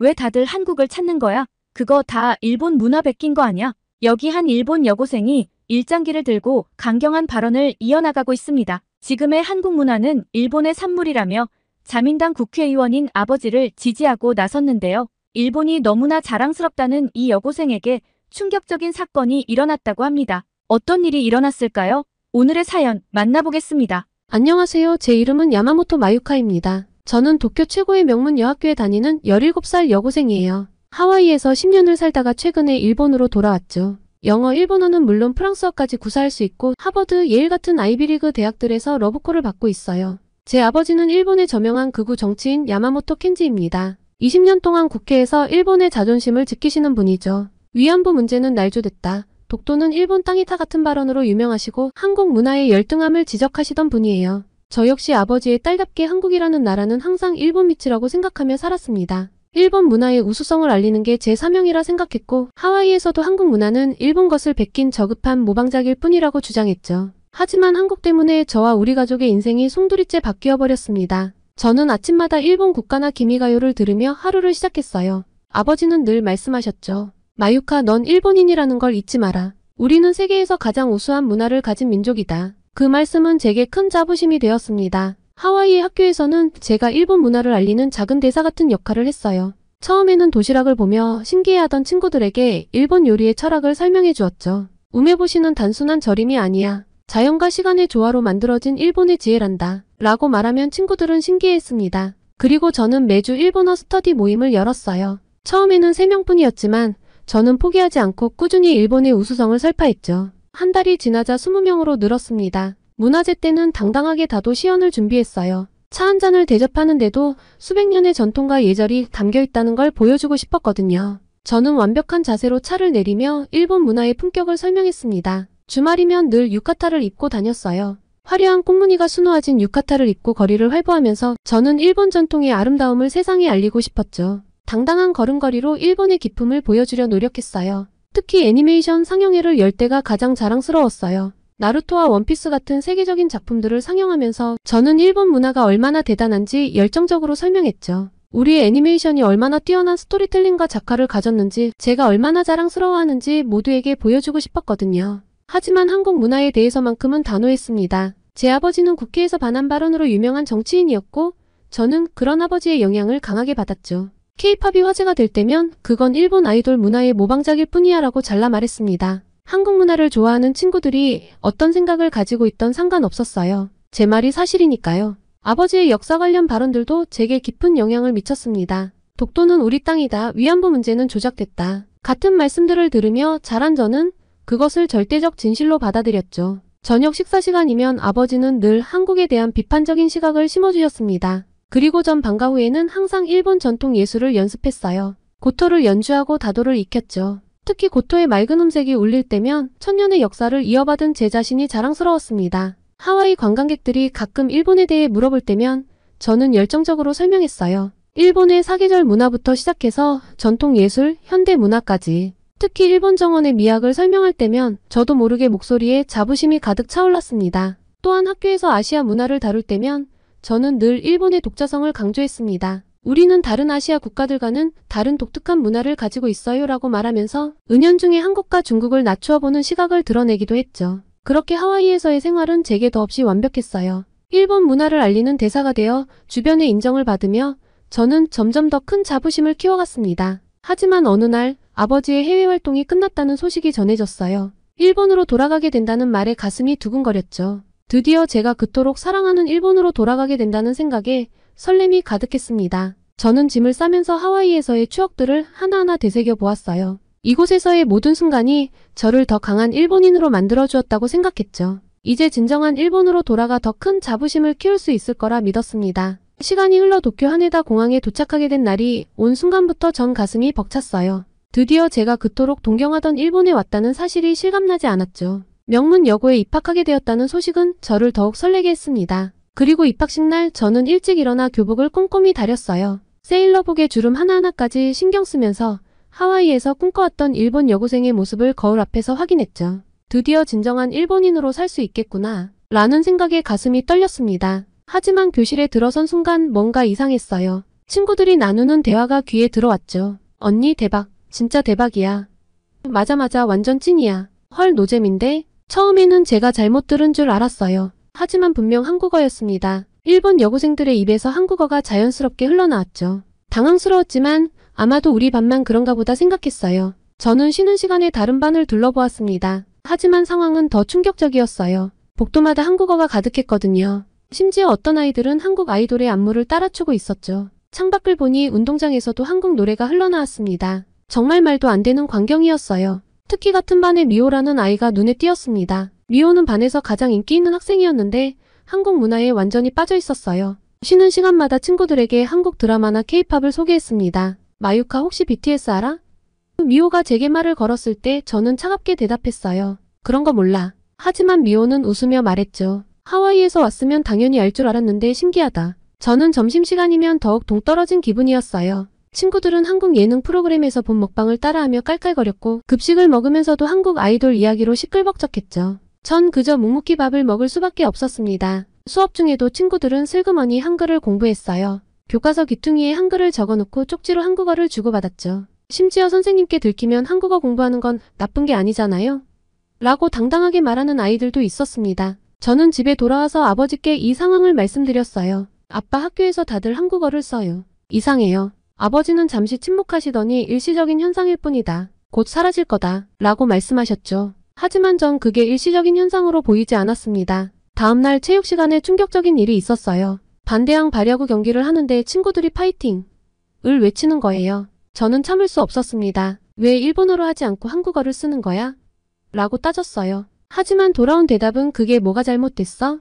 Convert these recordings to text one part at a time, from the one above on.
왜 다들 한국을 찾는 거야? 그거 다 일본 문화 베낀 거 아니야? 여기 한 일본 여고생이 일장기를 들고 강경한 발언을 이어나가고 있습니다. 지금의 한국 문화는 일본의 산물이라며 자민당 국회의원인 아버지를 지지하고 나섰는데요. 일본이 너무나 자랑스럽다는 이 여고생에게 충격적인 사건이 일어났다고 합니다. 어떤 일이 일어났을까요? 오늘의 사연 만나보겠습니다. 안녕하세요. 제 이름은 야마모토 마유카입니다. 저는 도쿄 최고의 명문 여학교에 다니는 17살 여고생이에요. 하와이에서 10년을 살다가 최근에 일본으로 돌아왔죠. 영어, 일본어는 물론 프랑스어까지 구사할 수 있고 하버드, 예일 같은 아이비리그 대학들에서 러브콜을 받고 있어요. 제 아버지는 일본의 저명한 극우 정치인 야마모토 켄지입니다. 20년 동안 국회에서 일본의 자존심을 지키시는 분이죠. 위안부 문제는 날조됐다. 독도는 일본 땅이다 같은 발언으로 유명하시고 한국 문화의 열등함을 지적하시던 분이에요. 저 역시 아버지의 딸답게 한국이라는 나라는 항상 일본 밑이라고 생각하며 살았습니다. 일본 문화의 우수성을 알리는 게 제 사명이라 생각했고 하와이에서도 한국 문화는 일본 것을 베낀 저급한 모방작일 뿐이라고 주장했죠. 하지만 한국 때문에 저와 우리 가족의 인생이 송두리째 바뀌어 버렸습니다. 저는 아침마다 일본 국가나 기미가요를 들으며 하루를 시작했어요. 아버지는 늘 말씀하셨죠. 마유카, 넌 일본인이라는 걸 잊지 마라. 우리는 세계에서 가장 우수한 문화를 가진 민족이다. 그 말씀은 제게 큰 자부심이 되었습니다. 하와이의 학교에서는 제가 일본 문화를 알리는 작은 대사 같은 역할을 했어요. 처음에는 도시락을 보며 신기해하던 친구들에게 일본 요리의 철학을 설명해 주었죠. 우메보시는 단순한 절임이 아니야. 자연과 시간의 조화로 만들어진 일본의 지혜란다. 라고 말하면 친구들은 신기해했습니다. 그리고 저는 매주 일본어 스터디 모임을 열었어요. 처음에는 3명뿐이었지만 저는 포기하지 않고 꾸준히 일본의 우수성을 설파했죠. 한 달이 지나자 20명으로 늘었습니다. 문화제 때는 당당하게 다도 시연을 준비했어요. 차 한 잔을 대접하는데도 수백 년의 전통과 예절이 담겨있다는 걸 보여주고 싶었거든요. 저는 완벽한 자세로 차를 내리며 일본 문화의 품격을 설명했습니다. 주말이면 늘 유카타를 입고 다녔어요. 화려한 꽃무늬가 수놓아진 유카타를 입고 거리를 활보하면서 저는 일본 전통의 아름다움을 세상에 알리고 싶었죠. 당당한 걸음걸이로 일본의 기품을 보여주려 노력했어요. 특히 애니메이션 상영회를 열 때가 가장 자랑스러웠어요. 나루토와 원피스 같은 세계적인 작품들을 상영하면서 저는 일본 문화가 얼마나 대단한지 열정적으로 설명했죠. 우리의 애니메이션이 얼마나 뛰어난 스토리텔링과 작화를 가졌는지 제가 얼마나 자랑스러워하는지 모두에게 보여주고 싶었거든요. 하지만 한국 문화에 대해서만큼은 단호했습니다. 제 아버지는 국회에서 반한 발언으로 유명한 정치인이었고 저는 그런 아버지의 영향을 강하게 받았죠. K-팝이 화제가 될 때면 그건 일본 아이돌 문화의 모방작일 뿐이야 라고 잘라 말했습니다. 한국 문화를 좋아하는 친구들이 어떤 생각을 가지고 있던 상관없었어요. 제 말이 사실이니까요. 아버지의 역사 관련 발언들도 제게 깊은 영향을 미쳤습니다. 독도는 우리 땅이다. 위안부 문제는 조작됐다. 같은 말씀들을 들으며 자란 저는 그것을 절대적 진실로 받아들였죠. 저녁 식사 시간이면 아버지는 늘 한국에 대한 비판적인 시각을 심어주셨습니다. 그리고 전 방과 후에는 항상 일본 전통 예술을 연습했어요. 고토를 연주하고 다도를 익혔죠. 특히 고토의 맑은 음색이 울릴 때면 천년의 역사를 이어받은 제 자신이 자랑스러웠습니다. 하와이 관광객들이 가끔 일본에 대해 물어볼 때면 저는 열정적으로 설명했어요. 일본의 사계절 문화부터 시작해서 전통 예술, 현대 문화까지. 특히 일본 정원의 미학을 설명할 때면 저도 모르게 목소리에 자부심이 가득 차올랐습니다. 또한 학교에서 아시아 문화를 다룰 때면 저는 늘 일본의 독자성을 강조했습니다. 우리는 다른 아시아 국가들과는 다른 독특한 문화를 가지고 있어요 라고 말하면서 은연중에 한국과 중국을 낮추어 보는 시각을 드러내기도 했죠. 그렇게 하와이에서의 생활은 제게 더없이 완벽했어요. 일본 문화를 알리는 대사가 되어 주변의 인정을 받으며 저는 점점 더 큰 자부심을 키워갔습니다. 하지만 어느 날 아버지의 해외 활동이 끝났다는 소식이 전해졌어요. 일본으로 돌아가게 된다는 말에 가슴이 두근거렸죠. 드디어 제가 그토록 사랑하는 일본으로 돌아가게 된다는 생각에 설렘이 가득했습니다. 저는 짐을 싸면서 하와이에서의 추억들을 하나하나 되새겨 보았어요. 이곳에서의 모든 순간이 저를 더 강한 일본인으로 만들어 주었다고 생각했죠. 이제 진정한 일본으로 돌아가 더 큰 자부심을 키울 수 있을 거라 믿었습니다. 시간이 흘러 도쿄 하네다 공항에 도착하게 된 날이 온 순간부터 전 가슴이 벅찼어요. 드디어 제가 그토록 동경하던 일본에 왔다는 사실이 실감나지 않았죠. 명문 여고에 입학하게 되었다는 소식은 저를 더욱 설레게 했습니다. 그리고 입학식 날 저는 일찍 일어나 교복을 꼼꼼히 다렸어요. 세일러복의 주름 하나하나까지 신경 쓰면서 하와이에서 꿈꿔왔던 일본 여고생의 모습을 거울 앞에서 확인했죠. 드디어 진정한 일본인으로 살 수 있겠구나 라는 생각에 가슴이 떨렸습니다. 하지만 교실에 들어선 순간 뭔가 이상했어요. 친구들이 나누는 대화가 귀에 들어왔죠. 언니 대박. 진짜 대박이야. 맞아 완전 찐이야. 헐 노잼인데? 처음에는 제가 잘못 들은 줄 알았어요. 하지만 분명 한국어였습니다. 일본 여고생들의 입에서 한국어가 자연스럽게 흘러나왔죠. 당황스러웠지만 아마도 우리 반만 그런가 보다 생각했어요. 저는 쉬는 시간에 다른 반을 둘러보았습니다. 하지만 상황은 더 충격적이었어요. 복도마다 한국어가 가득했거든요. 심지어 어떤 아이들은 한국 아이돌의 안무를 따라추고 있었죠. 창밖을 보니 운동장에서도 한국 노래가 흘러나왔습니다. 정말 말도 안 되는 광경이었어요. 특히 같은 반의 미호라는 아이가 눈에 띄었습니다. 미호는 반에서 가장 인기 있는 학생이었는데 한국 문화에 완전히 빠져 있었어요. 쉬는 시간마다 친구들에게 한국 드라마나 케이팝을 소개했습니다. 마유카 혹시 BTS 알아? 미호가 제게 말을 걸었을 때 저는 차갑게 대답했어요. 그런 거 몰라. 하지만 미호는 웃으며 말했죠. 하와이에서 왔으면 당연히 알 줄 알았는데 신기하다. 저는 점심시간이면 더욱 동떨어진 기분이었어요. 친구들은 한국 예능 프로그램에서 본 먹방을 따라하며 깔깔거렸고 급식을 먹으면서도 한국 아이돌 이야기로 시끌벅적했죠. 전 그저 묵묵히 밥을 먹을 수밖에 없었습니다. 수업 중에도 친구들은 슬그머니 한글을 공부했어요. 교과서 귀퉁이에 한글을 적어놓고 쪽지로 한국어를 주고받았죠. 심지어 선생님께 들키면 한국어 공부하는 건 나쁜 게 아니잖아요? 라고 당당하게 말하는 아이들도 있었습니다. 저는 집에 돌아와서 아버지께 이 상황을 말씀드렸어요. 아빠 학교에서 다들 한국어를 써요. 이상해요. 아버지는 잠시 침묵하시더니 일시적인 현상일 뿐이다. 곧 사라질 거다. 라고 말씀하셨죠. 하지만 전 그게 일시적인 현상으로 보이지 않았습니다. 다음날 체육 시간에 충격적인 일이 있었어요. 반대항 발야구 경기를 하는데 친구들이 파이팅! 을 외치는 거예요. 저는 참을 수 없었습니다. 왜 일본어로 하지 않고 한국어를 쓰는 거야? 라고 따졌어요. 하지만 돌아온 대답은 그게 뭐가 잘못됐어?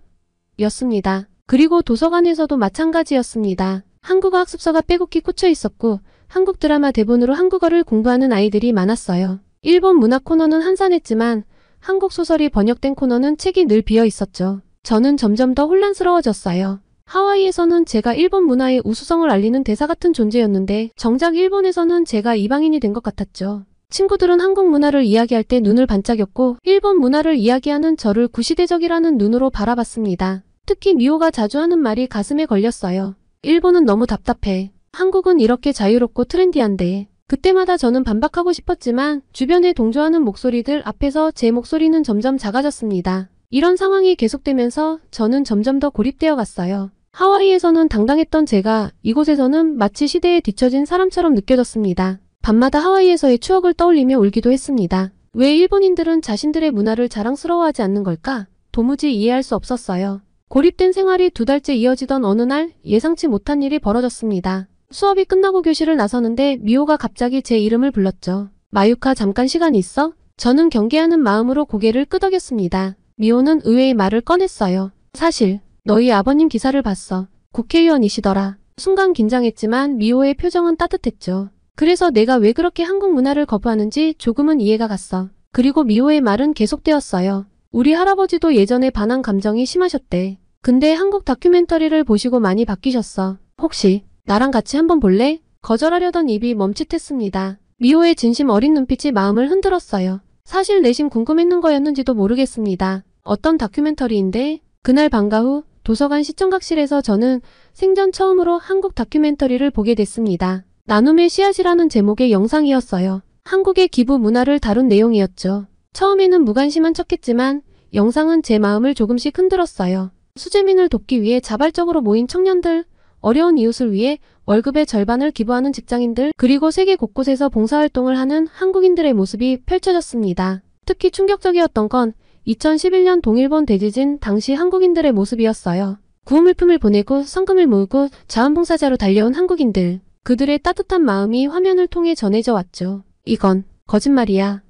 였습니다. 그리고 도서관에서도 마찬가지였습니다. 한국어 학습서가 빼곡히 꽂혀 있었고 한국 드라마 대본으로 한국어를 공부하는 아이들이 많았어요. 일본 문화 코너는 한산했지만 한국 소설이 번역된 코너는 책이 늘 비어 있었죠. 저는 점점 더 혼란스러워졌어요. 하와이에서는 제가 일본 문화의 우수성을 알리는 대사 같은 존재였는데 정작 일본에서는 제가 이방인이 된 것 같았죠. 친구들은 한국 문화를 이야기할 때 눈을 반짝였고 일본 문화를 이야기하는 저를 구시대적이라는 눈으로 바라봤습니다. 특히 미호가 자주 하는 말이 가슴에 걸렸어요. 일본은 너무 답답해. 한국은 이렇게 자유롭고 트렌디한데. 그때마다 저는 반박하고 싶었지만 주변에 동조하는 목소리들 앞에서 제 목소리는 점점 작아졌습니다. 이런 상황이 계속되면서 저는 점점 더 고립되어 갔어요. 하와이에서는 당당했던 제가 이곳에서는 마치 시대에 뒤처진 사람처럼 느껴졌습니다. 밤마다 하와이에서의 추억을 떠올리며 울기도 했습니다. 왜 일본인들은 자신들의 문화를 자랑스러워하지 않는 걸까? 도무지 이해할 수 없었어요. 고립된 생활이 2달째 이어지던 어느 날 예상치 못한 일이 벌어졌습니다. 수업이 끝나고 교실을 나서는데 미호가 갑자기 제 이름을 불렀죠. 마유카 잠깐 시간 있어? 저는 경계하는 마음으로 고개를 끄덕였습니다. 미호는 의외의 말을 꺼냈어요. 사실 너희 아버님 기사를 봤어. 국회의원이시더라. 순간 긴장했지만 미호의 표정은 따뜻했죠. 그래서 내가 왜 그렇게 한국 문화를 거부하는지 조금은 이해가 갔어. 그리고 미호의 말은 계속되었어요. 우리 할아버지도 예전에 반항 감정이 심하셨대. 근데 한국 다큐멘터리를 보시고 많이 바뀌셨어. 혹시 나랑 같이 한번 볼래? 거절하려던 입이 멈칫했습니다. 미호의 진심 어린 눈빛이 마음을 흔들었어요. 사실 내심 궁금했는 거였는지도 모르겠습니다. 어떤 다큐멘터리인데? 그날 방과 후 도서관 시청각실에서 저는 생전 처음으로 한국 다큐멘터리를 보게 됐습니다. 나눔의 씨앗이라는 제목의 영상이었어요. 한국의 기부 문화를 다룬 내용이었죠. 처음에는 무관심한 척했지만 영상은 제 마음을 조금씩 흔들었어요. 수재민을 돕기 위해 자발적으로 모인 청년들, 어려운 이웃을 위해 월급의 절반을 기부하는 직장인들, 그리고 세계 곳곳에서 봉사활동을 하는 한국인들의 모습이 펼쳐졌습니다. 특히 충격적이었던 건 2011년 동일본 대지진 당시 한국인들의 모습이었어요. 구호물품을 보내고 성금을 모으고 자원봉사자로 달려온 한국인들. 그들의 따뜻한 마음이 화면을 통해 전해져 왔죠. 이건 거짓말이야.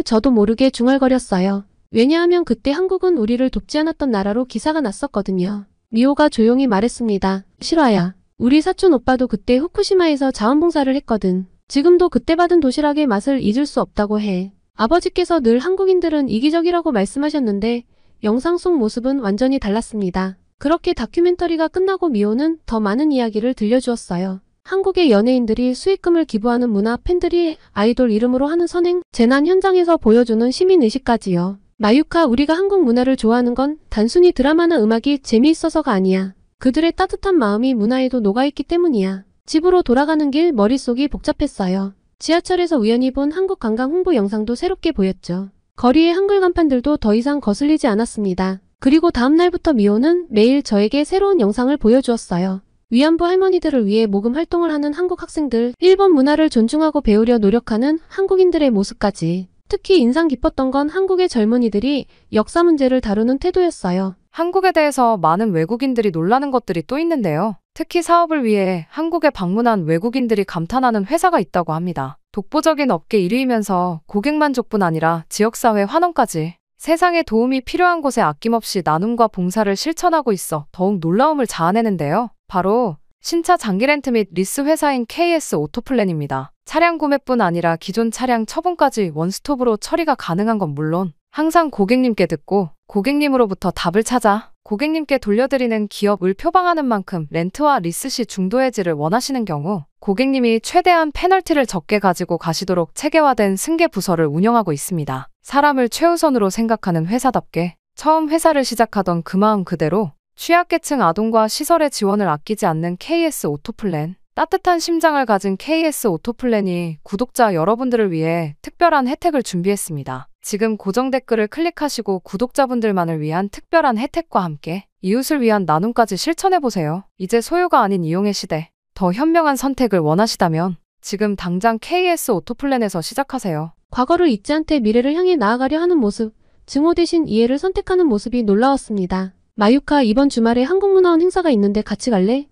저도 모르게 중얼거렸어요. 왜냐하면 그때 한국은 우리를 돕지 않았던 나라로 기사가 났었거든요. 미호가 조용히 말했습니다. 실화야. 우리 사촌 오빠도 그때 후쿠시마에서 자원봉사를 했거든. 지금도 그때 받은 도시락의 맛을 잊을 수 없다고 해. 아버지께서 늘 한국인들은 이기적이라고 말씀하셨는데 영상 속 모습은 완전히 달랐습니다. 그렇게 다큐멘터리가 끝나고 미호는 더 많은 이야기를 들려주었어요. 한국의 연예인들이 수익금을 기부하는 문화, 팬들이 아이돌 이름으로 하는 선행, 재난 현장에서 보여주는 시민의식까지요. 마유카, 우리가 한국 문화를 좋아하는 건 단순히 드라마나 음악이 재미있어서가 아니야. 그들의 따뜻한 마음이 문화에도 녹아있기 때문이야. 집으로 돌아가는 길 머릿속이 복잡했어요. 지하철에서 우연히 본 한국 관광 홍보 영상도 새롭게 보였죠. 거리의 한글 간판들도 더 이상 거슬리지 않았습니다. 그리고 다음 날부터 미호는 매일 저에게 새로운 영상을 보여주었어요. 위안부 할머니들을 위해 모금 활동을 하는 한국 학생들, 일본 문화를 존중하고 배우려 노력하는 한국인들의 모습까지. 특히 인상 깊었던 건 한국의 젊은이들이 역사 문제를 다루는 태도였어요. 한국에 대해서 많은 외국인들이 놀라는 것들이 또 있는데요. 특히 사업을 위해 한국에 방문한 외국인들이 감탄하는 회사가 있다고 합니다. 독보적인 업계 1위이면서 고객 만족뿐 아니라 지역사회 환원까지 세상에 도움이 필요한 곳에 아낌없이 나눔과 봉사를 실천하고 있어 더욱 놀라움을 자아내는데요. 바로 신차 장기 렌트 및 리스 회사인 KS 오토플랜입니다. 차량 구매뿐 아니라 기존 차량 처분까지 원스톱으로 처리가 가능한 건 물론 항상 고객님께 듣고 고객님으로부터 답을 찾아 고객님께 돌려드리는 기업을 표방하는 만큼 렌트와 리스 시 중도 해지를 원하시는 경우 고객님이 최대한 페널티를 적게 가지고 가시도록 체계화된 승계 부서를 운영하고 있습니다. 사람을 최우선으로 생각하는 회사답게 처음 회사를 시작하던 그 마음 그대로 취약계층 아동과 시설의 지원을 아끼지 않는 KS 오토플랜. 따뜻한 심장을 가진 KS 오토플랜이 구독자 여러분들을 위해 특별한 혜택을 준비했습니다. 지금 고정 댓글을 클릭하시고 구독자분들만을 위한 특별한 혜택과 함께 이웃을 위한 나눔까지 실천해보세요. 이제 소유가 아닌 이용의 시대. 더 현명한 선택을 원하시다면 지금 당장 KS 오토플랜에서 시작하세요. 과거를 잊지 않되 미래를 향해 나아가려 하는 모습, 증오 대신 이해를 선택하는 모습이 놀라웠습니다. 마유카, 이번 주말에 한국문화원 행사가 있는데 같이 갈래?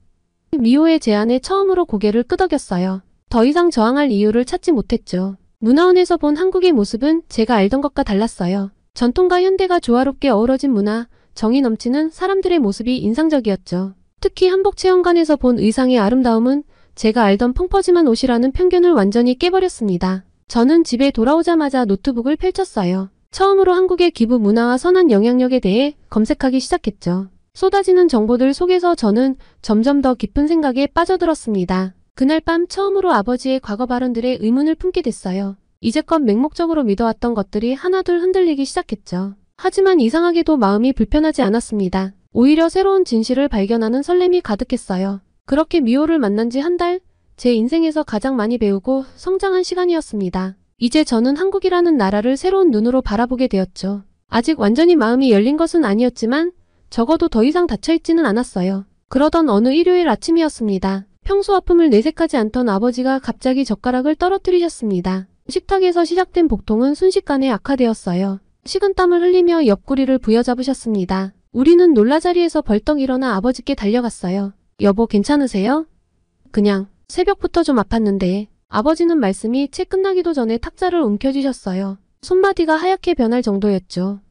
미호의 제안에 처음으로 고개를 끄덕였어요. 더 이상 저항할 이유를 찾지 못했죠. 문화원에서 본 한국의 모습은 제가 알던 것과 달랐어요. 전통과 현대가 조화롭게 어우러진 문화, 정이 넘치는 사람들의 모습이 인상적이었죠. 특히 한복체험관에서 본 의상의 아름다움은 제가 알던 펑퍼짐한 옷이라는 편견을 완전히 깨버렸습니다. 저는 집에 돌아오자마자 노트북을 펼쳤어요. 처음으로 한국의 기부 문화와 선한 영향력에 대해 검색하기 시작했죠. 쏟아지는 정보들 속에서 저는 점점 더 깊은 생각에 빠져들었습니다. 그날 밤 처음으로 아버지의 과거 발언들에 의문을 품게 됐어요. 이제껏 맹목적으로 믿어왔던 것들이 하나둘 흔들리기 시작했죠. 하지만 이상하게도 마음이 불편하지 않았습니다. 오히려 새로운 진실을 발견하는 설렘이 가득했어요. 그렇게 미호를 만난 지 한 달, 제 인생에서 가장 많이 배우고 성장한 시간이었습니다. 이제 저는 한국이라는 나라를 새로운 눈으로 바라보게 되었죠. 아직 완전히 마음이 열린 것은 아니었지만 적어도 더 이상 닫혀있지는 않았어요. 그러던 어느 일요일 아침이었습니다. 평소 아픔을 내색하지 않던 아버지가 갑자기 젓가락을 떨어뜨리셨습니다. 식탁에서 시작된 복통은 순식간에 악화되었어요. 식은땀을 흘리며 옆구리를 부여잡으셨습니다. 우리는 놀라 자리에서 벌떡 일어나 아버지께 달려갔어요. 여보, 괜찮으세요? 그냥 새벽부터 좀 아팠는데. 아버지는 말씀이 채 끝나기도 전에 탁자를 움켜쥐셨어요. 손마디가 하얗게 변할 정도였죠.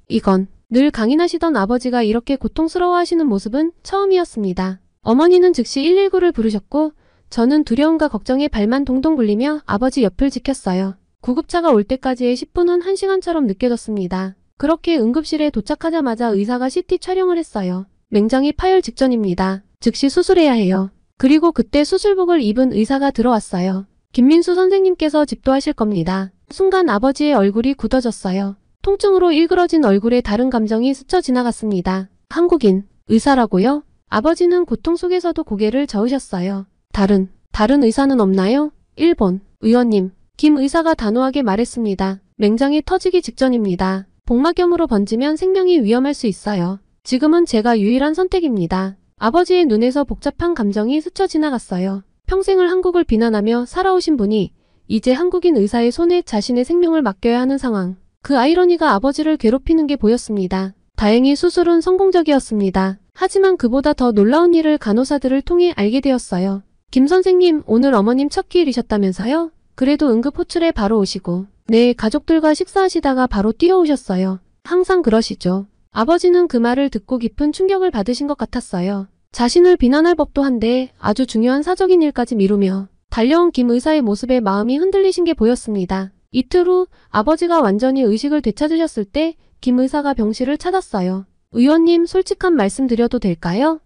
이건. 늘 강인하시던 아버지가 이렇게 고통스러워하시는 모습은 처음이었습니다. 어머니는 즉시 119를 부르셨고 저는 두려움과 걱정에 발만 동동 굴리며 아버지 옆을 지켰어요. 구급차가 올 때까지의 10분은 1시간처럼 느껴졌습니다. 그렇게 응급실에 도착하자마자 의사가 CT 촬영을 했어요. 맹장이 파열 직전입니다. 즉시 수술해야 해요. 그리고 그때 수술복을 입은 의사가 들어왔어요. 김민수 선생님께서 집도하실 겁니다. 순간 아버지의 얼굴이 굳어졌어요. 통증으로 일그러진 얼굴에 다른 감정이 스쳐 지나갔습니다. 한국인, 의사라고요? 아버지는 고통 속에서도 고개를 저으셨어요. 다른 의사는 없나요? 일본, 의원님, 김 의사가 단호하게 말했습니다. 맹장이 터지기 직전입니다. 복막염으로 번지면 생명이 위험할 수 있어요. 지금은 제가 유일한 선택입니다. 아버지의 눈에서 복잡한 감정이 스쳐 지나갔어요. 평생을 한국을 비난하며 살아오신 분이 이제 한국인 의사의 손에 자신의 생명을 맡겨야 하는 상황. 그 아이러니가 아버지를 괴롭히는 게 보였습니다. 다행히 수술은 성공적이었습니다. 하지만 그보다 더 놀라운 일을 간호사들을 통해 알게 되었어요. 김 선생님, 오늘 어머님 첫 끼일이셨다면서요? 그래도 응급 호출에 바로 오시고. 네, 가족들과 식사하시다가 바로 뛰어오셨어요. 항상 그러시죠. 아버지는 그 말을 듣고 깊은 충격을 받으신 것 같았어요. 자신을 비난할 법도 한데 아주 중요한 사적인 일까지 미루며 달려온 김 의사의 모습에 마음이 흔들리신 게 보였습니다. 이틀 후 아버지가 완전히 의식을 되찾으셨을 때 김 의사가 병실을 찾았어요. 의원님, 솔직한 말씀 드려도 될까요?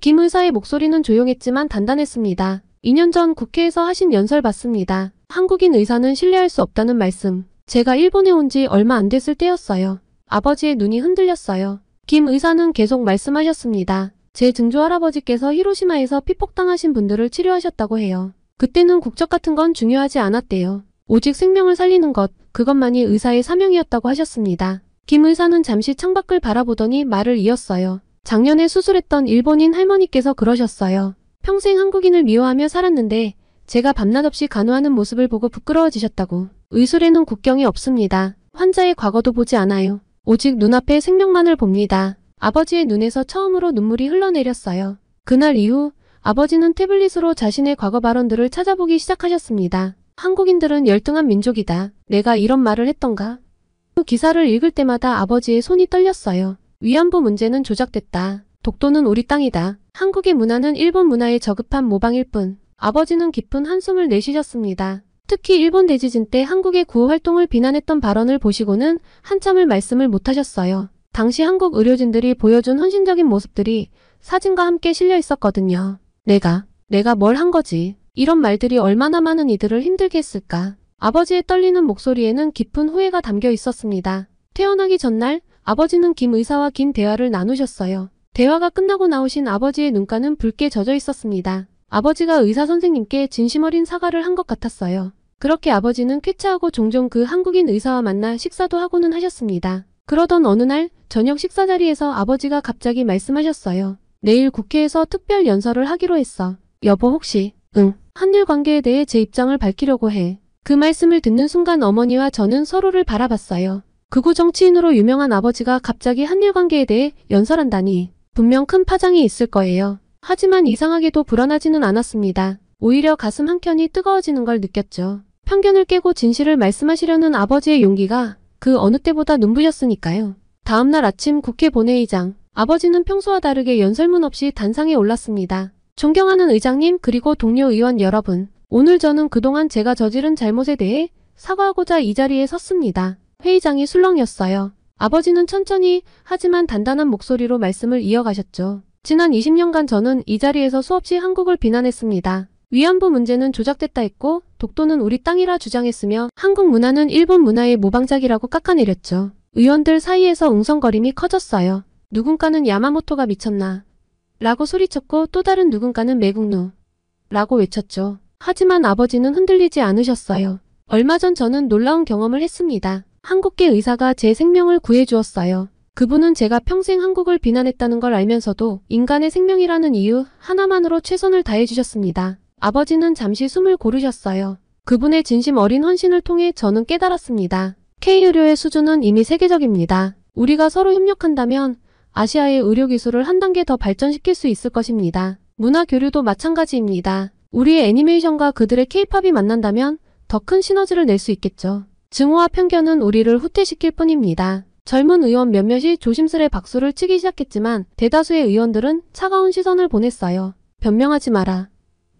김 의사의 목소리는 조용했지만 단단했습니다. 2년 전 국회에서 하신 연설 맞습니다. 한국인 의사는 신뢰할 수 없다는 말씀. 제가 일본에 온 지 얼마 안 됐을 때였어요. 아버지의 눈이 흔들렸어요. 김 의사는 계속 말씀하셨습니다. 제 증조 할아버지께서 히로시마에서 피폭당하신 분들을 치료하셨다고 해요. 그때는 국적 같은 건 중요하지 않았대요. 오직 생명을 살리는 것, 그것만이 의사의 사명이었다고 하셨습니다. 김 의사는 잠시 창밖을 바라보더니 말을 이었어요. 작년에 수술했던 일본인 할머니께서 그러셨어요. 평생 한국인을 미워하며 살았는데 제가 밤낮 없이 간호하는 모습을 보고 부끄러워지셨다고. 의술에는 국경이 없습니다. 환자의 과거도 보지 않아요. 오직 눈앞에 생명만을 봅니다. 아버지의 눈에서 처음으로 눈물이 흘러내렸어요. 그날 이후 아버지는 태블릿으로 자신의 과거 발언들을 찾아보기 시작하셨습니다. 한국인들은 열등한 민족이다. 내가 이런 말을 했던가? 그 기사를 읽을 때마다 아버지의 손이 떨렸어요. 위안부 문제는 조작됐다. 독도는 우리 땅이다. 한국의 문화는 일본 문화에 저급한 모방일 뿐. 아버지는 깊은 한숨을 내쉬셨습니다. 특히 일본 대지진 때 한국의 구호 활동을 비난했던 발언을 보시고는 한참을 말씀을 못하셨어요. 당시 한국 의료진들이 보여준 헌신적인 모습들이 사진과 함께 실려 있었거든요. 내가 뭘 한 거지. 이런 말들이 얼마나 많은 이들을 힘들게 했을까. 아버지의 떨리는 목소리에는 깊은 후회가 담겨 있었습니다. 태어나기 전날 아버지는 김 의사와 긴 대화를 나누셨어요. 대화가 끝나고 나오신 아버지의 눈가는 붉게 젖어 있었습니다. 아버지가 의사 선생님께 진심 어린 사과를 한 것 같았어요. 그렇게 아버지는 쾌차하고 종종 그 한국인 의사와 만나 식사도 하고는 하셨습니다. 그러던 어느 날 저녁 식사 자리에서 아버지가 갑자기 말씀하셨어요. 내일 국회에서 특별 연설을 하기로 했어. 여보 혹시? 응. 한일 관계에 대해 제 입장을 밝히려고 해. 그 말씀을 듣는 순간 어머니와 저는 서로를 바라봤어요. 극우 정치인으로 유명한 아버지가 갑자기 한일 관계에 대해 연설한다니. 분명 큰 파장이 있을 거예요. 하지만 이상하게도 불안하지는 않았습니다. 오히려 가슴 한켠이 뜨거워지는 걸 느꼈죠. 편견을 깨고 진실을 말씀하시려는 아버지의 용기가 그 어느 때보다 눈부셨으니까요. 다음날 아침 국회 본회의장. 아버지는 평소와 다르게 연설문 없이 단상에 올랐습니다. 존경하는 의장님 그리고 동료 의원 여러분. 오늘 저는 그동안 제가 저지른 잘못에 대해 사과하고자 이 자리에 섰습니다. 회의장이 술렁였어요. 아버지는 천천히 하지만 단단한 목소리로 말씀을 이어가셨죠. 지난 20년간 저는 이 자리에서 수없이 한국을 비난했습니다. 위안부 문제는 조작됐다 했고 독도는 우리 땅이라 주장했으며 한국 문화는 일본 문화의 모방작이라고 깎아내렸죠. 의원들 사이에서 웅성거림이 커졌어요. 누군가는 야마모토가 미쳤나? 라고 소리쳤고 또 다른 누군가는 매국노 라고 외쳤죠. 하지만 아버지는 흔들리지 않으셨어요. 얼마 전 저는 놀라운 경험을 했습니다. 한국계 의사가 제 생명을 구해주었어요. 그분은 제가 평생 한국을 비난했다는 걸 알면서도 인간의 생명이라는 이유 하나만으로 최선을 다해주셨습니다. 아버지는 잠시 숨을 고르셨어요. 그분의 진심 어린 헌신을 통해 저는 깨달았습니다. K의료의 수준은 이미 세계적입니다. 우리가 서로 협력한다면 아시아의 의료기술을 한 단계 더 발전시킬 수 있을 것입니다. 문화 교류도 마찬가지입니다. 우리의 애니메이션과 그들의 K-팝이 만난다면 더 큰 시너지를 낼 수 있겠죠. 증오와 편견은 우리를 후퇴시킬 뿐입니다. 젊은 의원 몇몇이 조심스레 박수를 치기 시작했지만 대다수의 의원들은 차가운 시선을 보냈어요. 변명하지 마라.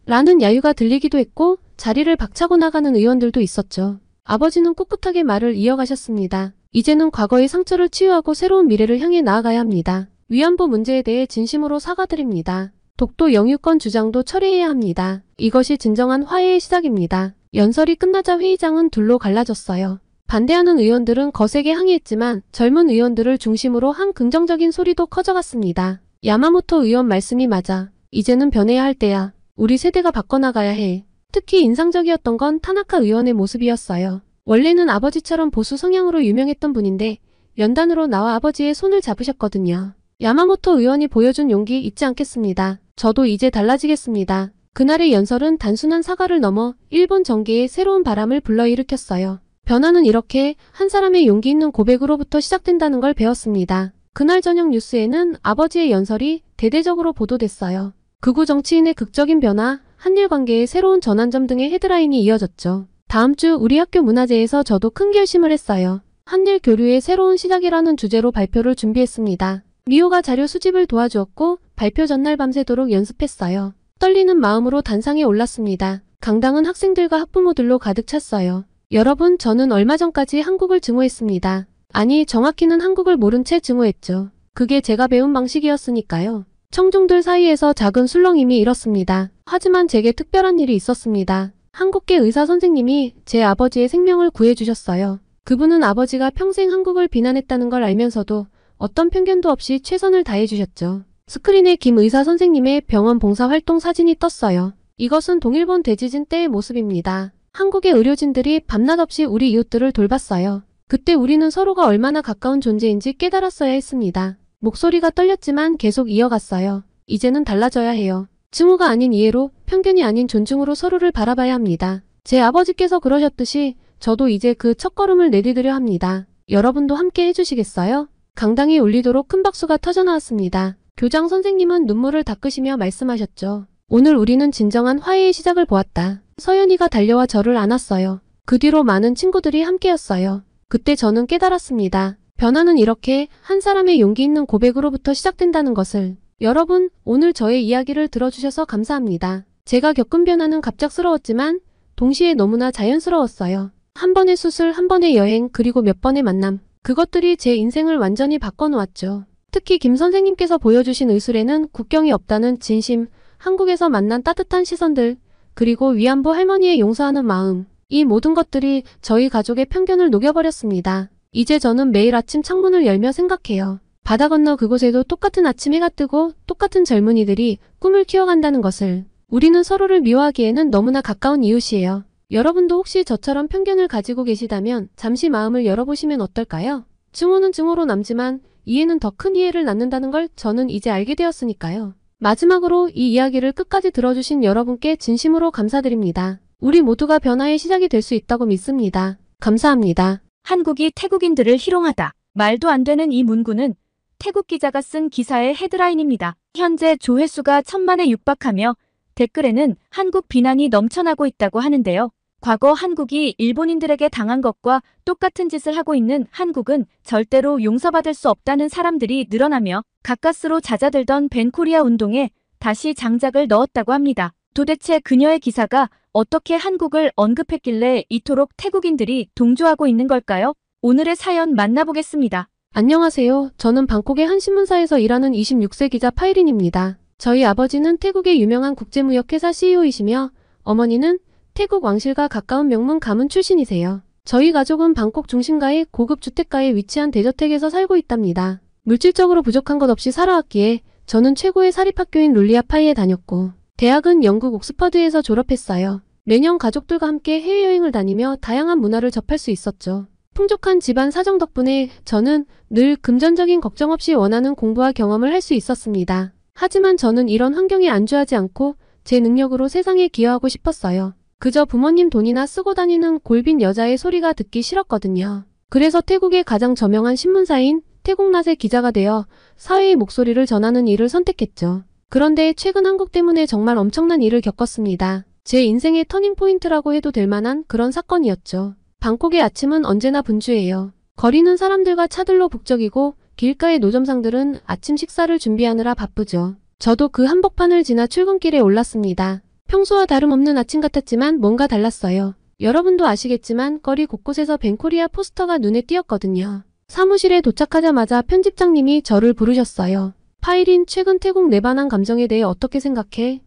라는 야유가 들리기도 했고 자리를 박차고 나가는 의원들도 있었죠. 아버지는 꿋꿋하게 말을 이어가셨습니다. 이제는 과거의 상처를 치유하고 새로운 미래를 향해 나아가야 합니다. 위안부 문제에 대해 진심으로 사과드립니다. 독도 영유권 주장도 처리해야 합니다. 이것이 진정한 화해의 시작입니다. 연설이 끝나자 회의장은 둘로 갈라졌어요. 반대하는 의원들은 거세게 항의했지만 젊은 의원들을 중심으로 한 긍정적인 소리도 커져갔습니다. 야마모토 의원 말씀이 맞아. 이제는 변해야 할 때야. 우리 세대가 바꿔나가야 해. 특히 인상적이었던 건 타나카 의원의 모습이었어요. 원래는 아버지처럼 보수 성향으로 유명했던 분인데 연단으로 나와 아버지의 손을 잡으셨거든요. 야마모토 의원이 보여준 용기 잊지 않겠습니다. 저도 이제 달라지겠습니다. 그날의 연설은 단순한 사과를 넘어 일본 정계에 새로운 바람을 불러일으켰어요. 변화는 이렇게 한 사람의 용기 있는 고백으로부터 시작된다는 걸 배웠습니다. 그날 저녁 뉴스에는 아버지의 연설이 대대적으로 보도됐어요. 극우 정치인의 극적인 변화, 한일 관계의 새로운 전환점 등의 헤드라인이 이어졌죠. 다음 주 우리 학교 문화제에서 저도 큰 결심을 했어요. 한일 교류의 새로운 시작이라는 주제로 발표를 준비했습니다. 미호가 자료 수집을 도와주었고 발표 전날 밤새도록 연습했어요. 떨리는 마음으로 단상에 올랐습니다. 강당은 학생들과 학부모들로 가득 찼어요. 여러분, 저는 얼마 전까지 한국을 증오했습니다. 아니, 정확히는 한국을 모른 채 증오했죠. 그게 제가 배운 방식이었으니까요. 청중들 사이에서 작은 술렁임이 일었습니다. 하지만 제게 특별한 일이 있었습니다. 한국계 의사 선생님이 제 아버지의 생명을 구해주셨어요. 그분은 아버지가 평생 한국을 비난했다는 걸 알면서도 어떤 편견도 없이 최선을 다해주셨죠. 스크린에 김 의사 선생님의 병원 봉사활동 사진이 떴어요. 이것은 동일본 대지진 때의 모습입니다. 한국의 의료진들이 밤낮 없이 우리 이웃들을 돌봤어요. 그때 우리는 서로가 얼마나 가까운 존재인지 깨달았어야 했습니다. 목소리가 떨렸지만 계속 이어갔어요. 이제는 달라져야 해요. 증오가 아닌 이해로, 편견이 아닌 존중으로 서로를 바라봐야 합니다. 제 아버지께서 그러셨듯이 저도 이제 그 첫걸음을 내디디려 합니다. 여러분도 함께 해주시겠어요? 강당이 울리도록 큰 박수가 터져나왔습니다. 교장 선생님은 눈물을 닦으시며 말씀하셨죠. 오늘 우리는 진정한 화해의 시작을 보았다. 서연이가 달려와 저를 안았어요. 그 뒤로 많은 친구들이 함께였어요. 그때 저는 깨달았습니다. 변화는 이렇게 한 사람의 용기 있는 고백으로부터 시작된다는 것을. 여러분, 오늘 저의 이야기를 들어주셔서 감사합니다. 제가 겪은 변화는 갑작스러웠지만 동시에 너무나 자연스러웠어요. 한 번의 수술, 한 번의 여행, 그리고 몇 번의 만남. 그것들이 제 인생을 완전히 바꿔놓았죠. 특히 김 선생님께서 보여주신 의술에는 국경이 없다는 진심, 한국에서 만난 따뜻한 시선들, 그리고 위안부 할머니의 용서하는 마음. 이 모든 것들이 저희 가족의 편견을 녹여버렸습니다. 이제 저는 매일 아침 창문을 열며 생각해요. 바다 건너 그곳에도 똑같은 아침 해가 뜨고 똑같은 젊은이들이 꿈을 키워간다는 것을. 우리는 서로를 미워하기에는 너무나 가까운 이웃이에요. 여러분도 혹시 저처럼 편견을 가지고 계시다면 잠시 마음을 열어보시면 어떨까요? 증오는 증오로 남지만 이해는 더 큰 이해를 낳는다는 걸 저는 이제 알게 되었으니까요. 마지막으로 이 이야기를 끝까지 들어주신 여러분께 진심으로 감사드립니다. 우리 모두가 변화의 시작이 될 수 있다고 믿습니다. 감사합니다. 한국이 태국인들을 희롱하다. 말도 안 되는 이 문구는 태국 기자가 쓴 기사의 헤드라인입니다. 현재 조회수가 1000만에 육박하며 댓글에는 한국 비난이 넘쳐나고 있다고 하는데요. 과거 한국이 일본인들에게 당한 것과 똑같은 짓을 하고 있는 한국은 절대로 용서받을 수 없다는 사람들이 늘어나며 가까스로 잦아들던 벤코리아 운동에 다시 장작을 넣었다고 합니다. 도대체 그녀의 기사가 어떻게 한국을 언급했길래 이토록 태국인들이 동조하고 있는 걸까요? 오늘의 사연 만나보겠습니다. 안녕하세요. 저는 방콕의 한 신문사에서 일하는 26세 기자 파이린입니다. 저희 아버지는 태국의 유명한 국제무역회사 CEO이시며 어머니는 태국 왕실과 가까운 명문 가문 출신이세요. 저희 가족은 방콕 중심가의 고급 주택가에 위치한 대저택에서 살고 있답니다. 물질적으로 부족한 것 없이 살아왔기에 저는 최고의 사립학교인 룰리아 파이에 다녔고 대학은 영국 옥스퍼드에서 졸업했어요. 매년 가족들과 함께 해외여행을 다니며 다양한 문화를 접할 수 있었죠. 풍족한 집안 사정 덕분에 저는 늘 금전적인 걱정 없이 원하는 공부와 경험을 할 수 있었습니다. 하지만 저는 이런 환경에 안주하지 않고 제 능력으로 세상에 기여하고 싶었어요. 그저 부모님 돈이나 쓰고 다니는 골빈 여자의 소리가 듣기 싫었거든요. 그래서 태국의 가장 저명한 신문사인 태국낫의 기자가 되어 사회의 목소리를 전하는 일을 선택했죠. 그런데 최근 한국 때문에 정말 엄청난 일을 겪었습니다. 제 인생의 터닝포인트라고 해도 될 만한 그런 사건이었죠. 방콕의 아침은 언제나 분주해요. 거리는 사람들과 차들로 북적이고 길가의 노점상들은 아침 식사를 준비하느라 바쁘죠. 저도 그 한복판을 지나 출근길에 올랐습니다. 평소와 다름없는 아침 같았지만 뭔가 달랐어요. 여러분도 아시겠지만 거리 곳곳에서 벤코리아 포스터가 눈에 띄었거든요. 사무실에 도착하자마자 편집장님이 저를 부르셨어요. 파이린, 최근 태국 내반한 감정에 대해 어떻게 생각해?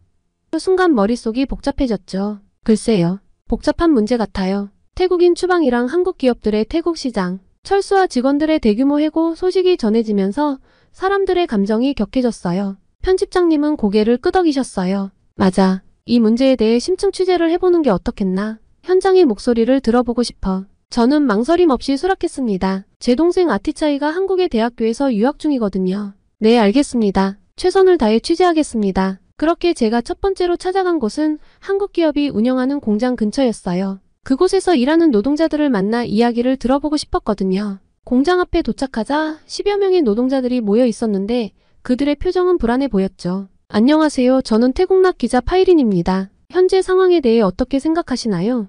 그 순간 머릿속이 복잡해졌죠. 글쎄요. 복잡한 문제 같아요. 태국인 추방이랑 한국 기업들의 태국 시장, 철수와 직원들의 대규모 해고 소식이 전해지면서 사람들의 감정이 격해졌어요. 편집장님은 고개를 끄덕이셨어요. 맞아. 이 문제에 대해 심층 취재를 해보는 게 어떻겠나? 현장의 목소리를 들어보고 싶어. 저는 망설임 없이 수락했습니다. 제 동생 아티차이가 한국의 대학교에서 유학 중이거든요. 네, 알겠습니다. 최선을 다해 취재하겠습니다. 그렇게 제가 첫 번째로 찾아간 곳은 한국 기업이 운영하는 공장 근처였어요. 그곳에서 일하는 노동자들을 만나 이야기를 들어보고 싶었거든요. 공장 앞에 도착하자 10여 명의 노동자들이 모여 있었는데 그들의 표정은 불안해 보였죠. 안녕하세요. 저는 태국낫 기자 파이린입니다. 현재 상황에 대해 어떻게 생각하시나요?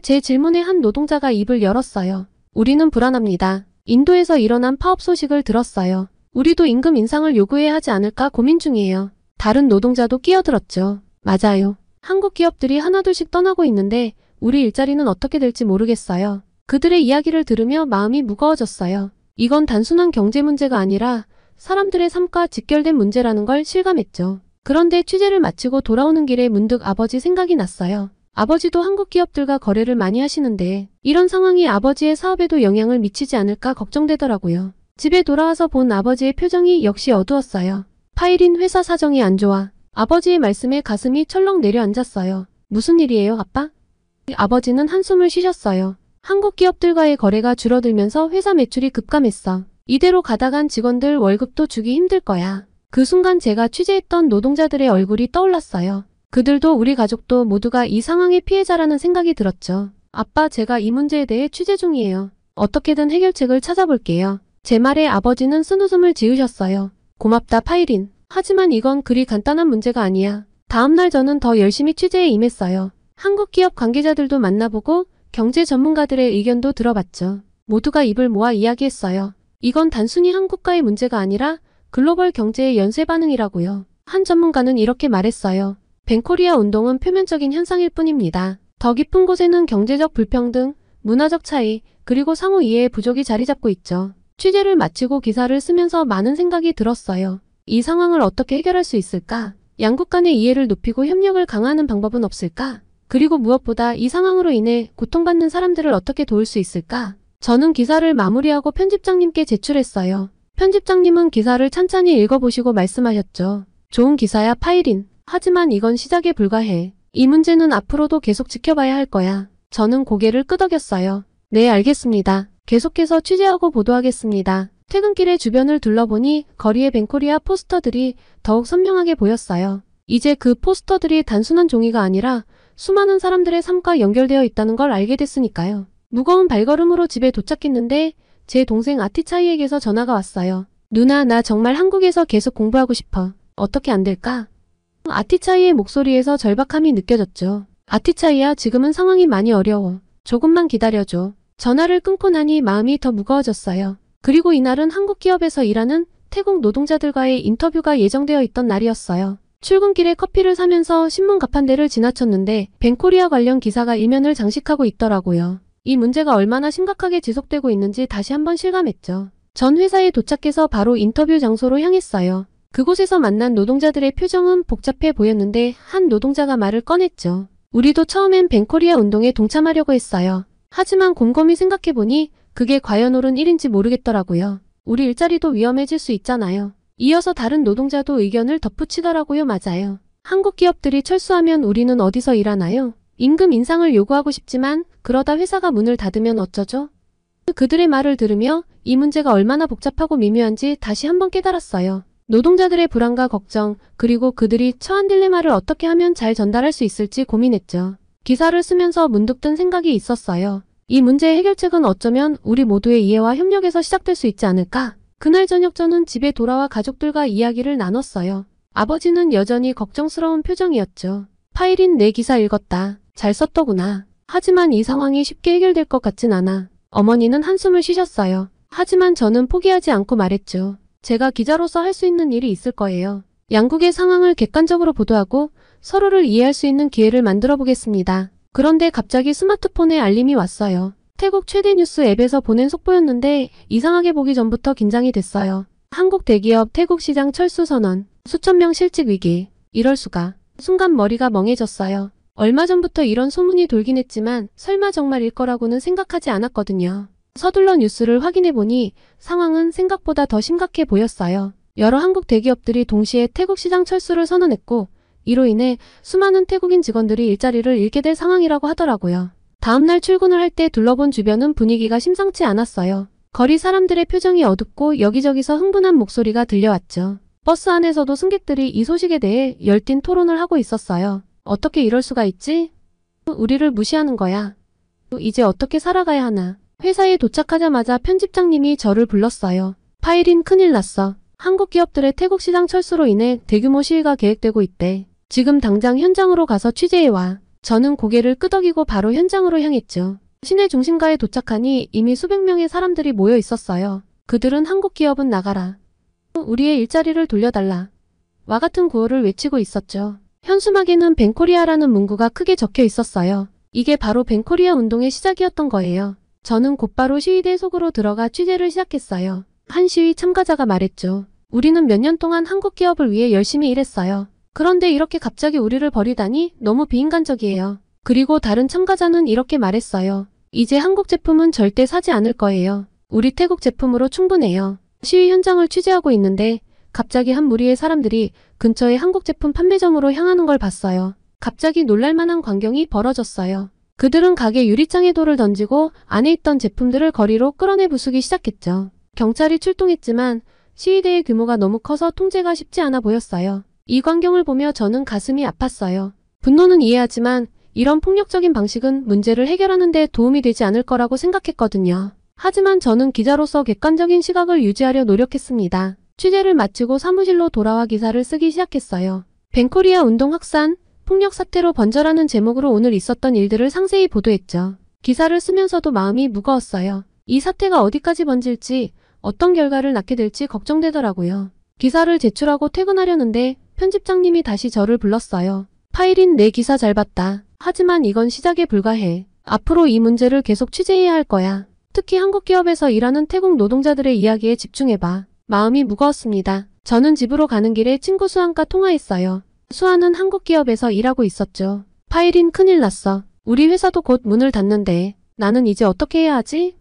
제 질문에 한 노동자가 입을 열었어요. 우리는 불안합니다. 인도에서 일어난 파업 소식을 들었어요. 우리도 임금 인상을 요구해야 하지 않을까 고민 중이에요. 다른 노동자도 끼어들었죠. 맞아요. 한국 기업들이 하나둘씩 떠나고 있는데 우리 일자리는 어떻게 될지 모르겠어요. 그들의 이야기를 들으며 마음이 무거워졌어요. 이건 단순한 경제 문제가 아니라 사람들의 삶과 직결된 문제라는 걸 실감했죠. 그런데 취재를 마치고 돌아오는 길에 문득 아버지 생각이 났어요. 아버지도 한국 기업들과 거래를 많이 하시는데 이런 상황이 아버지의 사업에도 영향을 미치지 않을까 걱정되더라고요. 집에 돌아와서 본 아버지의 표정이 역시 어두웠어요. 파이린 회사 사정이 안 좋아. 아버지의 말씀에 가슴이 철렁 내려앉았어요. 무슨 일이에요, 아빠? 아버지는 한숨을 쉬셨어요. 한국 기업들과의 거래가 줄어들면서 회사 매출이 급감했어. 이대로 가다간 직원들 월급도 주기 힘들 거야. 그 순간 제가 취재했던 노동자들의 얼굴이 떠올랐어요. 그들도 우리 가족도 모두가 이 상황의 피해자라는 생각이 들었죠. 아빠, 제가 이 문제에 대해 취재 중이에요. 어떻게든 해결책을 찾아볼게요. 제 말에 아버지는 쓴웃음을 지으셨어요. 고맙다, 파이린. 하지만 이건 그리 간단한 문제가 아니야. 다음날 저는 더 열심히 취재에 임했어요. 한국 기업 관계자들도 만나보고 경제 전문가들의 의견도 들어봤죠. 모두가 입을 모아 이야기했어요. 이건 단순히 한국과의 문제가 아니라 글로벌 경제의 연쇄 반응이라고요. 한 전문가는 이렇게 말했어요. 벤코리아 운동은 표면적인 현상일 뿐입니다. 더 깊은 곳에는 경제적 불평등, 문화적 차이, 그리고 상호 이해의 부족이 자리 잡고 있죠. 취재를 마치고 기사를 쓰면서 많은 생각이 들었어요. 이 상황을 어떻게 해결할 수 있을까? 양국 간의 이해를 높이고 협력을 강화하는 방법은 없을까? 그리고 무엇보다 이 상황으로 인해 고통받는 사람들을 어떻게 도울 수 있을까? 저는 기사를 마무리하고 편집장님께 제출했어요. 편집장님은 기사를 찬찬히 읽어보시고 말씀하셨죠. 좋은 기사야, 파이린. 하지만 이건 시작에 불과해. 이 문제는 앞으로도 계속 지켜봐야 할 거야. 저는 고개를 끄덕였어요. 네, 알겠습니다. 계속해서 취재하고 보도하겠습니다. 퇴근길에 주변을 둘러보니 거리의 벤코리아 포스터들이 더욱 선명하게 보였어요. 이제 그 포스터들이 단순한 종이가 아니라 수많은 사람들의 삶과 연결되어 있다는 걸 알게 됐으니까요. 무거운 발걸음으로 집에 도착했는데 제 동생 아티차이에게서 전화가 왔어요. 누나, 나 정말 한국에서 계속 공부하고 싶어. 어떻게 안 될까? 아티차이의 목소리에서 절박함이 느껴졌죠. 아티차이야, 지금은 상황이 많이 어려워. 조금만 기다려줘. 전화를 끊고 나니 마음이 더 무거워졌어요. 그리고 이날은 한국 기업에서 일하는 태국 노동자들과의 인터뷰가 예정되어 있던 날이었어요. 출근길에 커피를 사면서 신문 가판대를 지나쳤는데 벤코리아 관련 기사가 일면을 장식하고 있더라고요. 이 문제가 얼마나 심각하게 지속되고 있는지 다시 한번 실감했죠. 전 회사에 도착해서 바로 인터뷰 장소로 향했어요. 그곳에서 만난 노동자들의 표정은 복잡해 보였는데 한 노동자가 말을 꺼냈죠. 우리도 처음엔 벤코리아 운동에 동참하려고 했어요. 하지만 곰곰이 생각해보니 그게 과연 옳은 일인지 모르겠더라고요. 우리 일자리도 위험해질 수 있잖아요. 이어서 다른 노동자도 의견을 덧붙이더라고요. 맞아요. 한국 기업들이 철수하면 우리는 어디서 일하나요? 임금 인상을 요구하고 싶지만 그러다 회사가 문을 닫으면 어쩌죠? 그들의 말을 들으며 이 문제가 얼마나 복잡하고 미묘한지 다시 한번 깨달았어요. 노동자들의 불안과 걱정, 그리고 그들이 처한 딜레마를 어떻게 하면 잘 전달할 수 있을지 고민했죠. 기사를 쓰면서 문득 든 생각이 있었어요. 이 문제의 해결책은 어쩌면 우리 모두의 이해와 협력에서 시작될 수 있지 않을까? 그날 저녁 저는 집에 돌아와 가족들과 이야기를 나눴어요. 아버지는 여전히 걱정스러운 표정이었죠. 파이린, 내 기사 읽었다. 잘 썼더구나. 하지만 이 상황이 쉽게 해결될 것 같진 않아. 어머니는 한숨을 쉬셨어요. 하지만 저는 포기하지 않고 말했죠. 제가 기자로서 할 수 있는 일이 있을 거예요. 양국의 상황을 객관적으로 보도하고 서로를 이해할 수 있는 기회를 만들어 보겠습니다. 그런데 갑자기 스마트폰에 알림이 왔어요. 태국 최대 뉴스 앱에서 보낸 속보였는데 이상하게 보기 전부터 긴장이 됐어요. 한국 대기업 태국 시장 철수 선언, 수천 명 실직 위기. 이럴 수가. 순간 머리가 멍해졌어요. 얼마 전부터 이런 소문이 돌긴 했지만 설마 정말일 거라고는 생각하지 않았거든요. 서둘러 뉴스를 확인해보니 상황은 생각보다 더 심각해 보였어요. 여러 한국 대기업들이 동시에 태국 시장 철수를 선언했고 이로 인해 수많은 태국인 직원들이 일자리를 잃게 될 상황이라고 하더라고요. 다음날 출근을 할 때 둘러본 주변은 분위기가 심상치 않았어요. 거리 사람들의 표정이 어둡고 여기저기서 흥분한 목소리가 들려왔죠. 버스 안에서도 승객들이 이 소식에 대해 열띤 토론을 하고 있었어요. 어떻게 이럴 수가 있지? 우리를 무시하는 거야. 이제 어떻게 살아가야 하나? 회사에 도착하자마자 편집장님이 저를 불렀어요. 파이린, 큰일 났어. 한국 기업들의 태국 시장 철수로 인해 대규모 시위가 계획되고 있대. 지금 당장 현장으로 가서 취재해와. 저는 고개를 끄덕이고 바로 현장으로 향했죠. 시내 중심가에 도착하니 이미 수백 명의 사람들이 모여 있었어요. 그들은 한국 기업은 나가라. 우리의 일자리를 돌려달라. 와 같은 구호를 외치고 있었죠. 현수막에는 벤코리아라는 문구가 크게 적혀 있었어요. 이게 바로 벤코리아 운동의 시작이었던 거예요. 저는 곧바로 시위대 속으로 들어가 취재를 시작했어요. 한 시위 참가자가 말했죠. 우리는 몇 년 동안 한국 기업을 위해 열심히 일했어요. 그런데 이렇게 갑자기 우리를 버리다니 너무 비인간적이에요. 그리고 다른 참가자는 이렇게 말했어요. 이제 한국 제품은 절대 사지 않을 거예요. 우리 태국 제품으로 충분해요. 시위 현장을 취재하고 있는데 갑자기 한 무리의 사람들이 근처의 한국 제품 판매점으로 향하는 걸 봤어요. 갑자기 놀랄만한 광경이 벌어졌어요. 그들은 가게 유리창에 돌을 던지고 안에 있던 제품들을 거리로 끌어내 부수기 시작했죠. 경찰이 출동했지만 시위대의 규모가 너무 커서 통제가 쉽지 않아 보였어요. 이 광경을 보며 저는 가슴이 아팠어요. 분노는 이해하지만 이런 폭력적인 방식은 문제를 해결하는 데 도움이 되지 않을 거라고 생각했거든요. 하지만 저는 기자로서 객관적인 시각을 유지하려 노력했습니다. 취재를 마치고 사무실로 돌아와 기사를 쓰기 시작했어요. 벤코리아 운동 확산, 폭력 사태로 번져라는 제목으로 오늘 있었던 일들을 상세히 보도했죠. 기사를 쓰면서도 마음이 무거웠어요. 이 사태가 어디까지 번질지, 어떤 결과를 낳게 될지 걱정되더라고요. 기사를 제출하고 퇴근하려는데 편집장님이 다시 저를 불렀어요. 파일인 내 기사 잘 봤다. 하지만 이건 시작에 불과해. 앞으로 이 문제를 계속 취재해야 할 거야. 특히 한국 기업에서 일하는 태국 노동자들의 이야기에 집중해봐. 마음이 무거웠습니다. 저는 집으로 가는 길에 친구 수환과 통화했어요. 수환은 한국 기업에서 일하고 있었죠. 파일인 큰일 났어. 우리 회사도 곧 문을 닫는데 나는 이제 어떻게 해야 하지?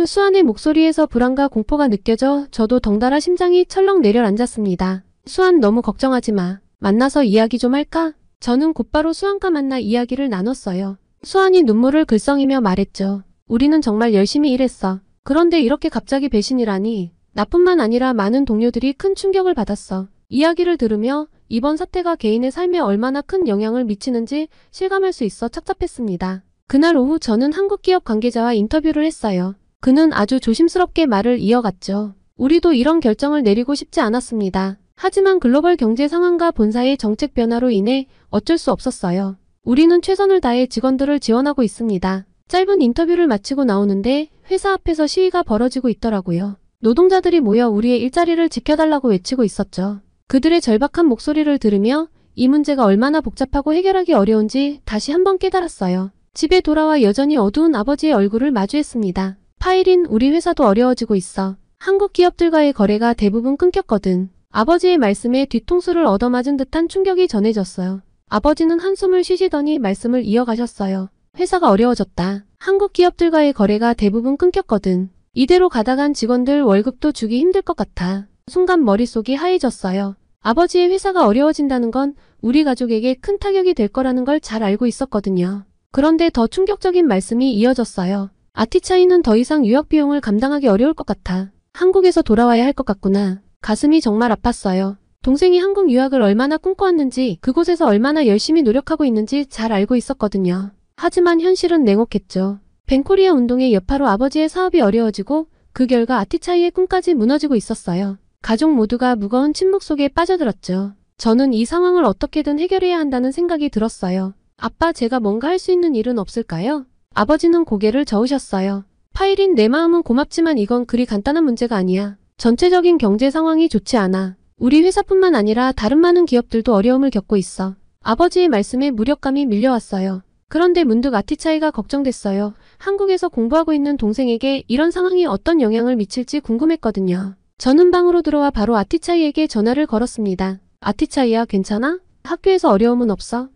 수환의 목소리에서 불안과 공포가 느껴져 저도 덩달아 심장이 철렁 내려앉았습니다. 수환 너무 걱정하지 마. 만나서 이야기 좀 할까? 저는 곧바로 수환과 만나 이야기를 나눴어요. 수환이 눈물을 글썽이며 말했죠. 우리는 정말 열심히 일했어. 그런데 이렇게 갑자기 배신이라니. 나뿐만 아니라 많은 동료들이 큰 충격을 받았어. 이야기를 들으며 이번 사태가 개인의 삶에 얼마나 큰 영향을 미치는지 실감할 수 있어 착잡했습니다. 그날 오후 저는 한국 기업 관계자와 인터뷰를 했어요. 그는 아주 조심스럽게 말을 이어갔죠. 우리도 이런 결정을 내리고 싶지 않았습니다. 하지만 글로벌 경제 상황과 본사의 정책 변화로 인해 어쩔 수 없었어요. 우리는 최선을 다해 직원들을 지원하고 있습니다. 짧은 인터뷰를 마치고 나오는데 회사 앞에서 시위가 벌어지고 있더라고요. 노동자들이 모여 우리의 일자리를 지켜달라고 외치고 있었죠. 그들의 절박한 목소리를 들으며 이 문제가 얼마나 복잡하고 해결하기 어려운지 다시 한번 깨달았어요. 집에 돌아와 여전히 어두운 아버지의 얼굴을 마주했습니다. 파일인 우리 회사도 어려워지고 있어. 한국 기업들과의 거래가 대부분 끊겼거든. 아버지의 말씀에 뒤통수를 얻어맞은 듯한 충격이 전해졌어요. 아버지는 한숨을 쉬시더니 말씀을 이어가셨어요. 회사가 어려워졌다. 한국 기업들과의 거래가 대부분 끊겼거든. 이대로 가다간 직원들 월급도 주기 힘들 것 같아. 순간 머릿속이 하얘졌어요. 아버지의 회사가 어려워진다는 건 우리 가족에게 큰 타격이 될 거라는 걸 잘 알고 있었거든요. 그런데 더 충격적인 말씀이 이어졌어요. 아티차이는 더 이상 유학 비용을 감당하기 어려울 것 같아. 한국에서 돌아와야 할 것 같구나. 가슴이 정말 아팠어요. 동생이 한국 유학을 얼마나 꿈꿔왔는지 그곳에서 얼마나 열심히 노력하고 있는지 잘 알고 있었거든요. 하지만 현실은 냉혹했죠. 벤코리아 운동의 여파로 아버지의 사업이 어려워지고 그 결과 아티차이의 꿈까지 무너지고 있었어요. 가족 모두가 무거운 침묵 속에 빠져들었죠. 저는 이 상황을 어떻게든 해결해야 한다는 생각이 들었어요. 아빠, 제가 뭔가 할 수 있는 일은 없을까요? 아버지는 고개를 저으셨어요. 파일인 내 마음은 고맙지만 이건 그리 간단한 문제가 아니야. 전체적인 경제 상황이 좋지 않아. 우리 회사뿐만 아니라 다른 많은 기업들도 어려움을 겪고 있어. 아버지의 말씀에 무력감이 밀려왔어요. 그런데 문득 아티차이가 걱정됐어요. 한국에서 공부하고 있는 동생에게 이런 상황이 어떤 영향을 미칠지 궁금했거든요. 저는 방으로 들어와 바로 아티차이에게 전화를 걸었습니다. 아티차이야, 괜찮아? 학교에서 어려움은 없어?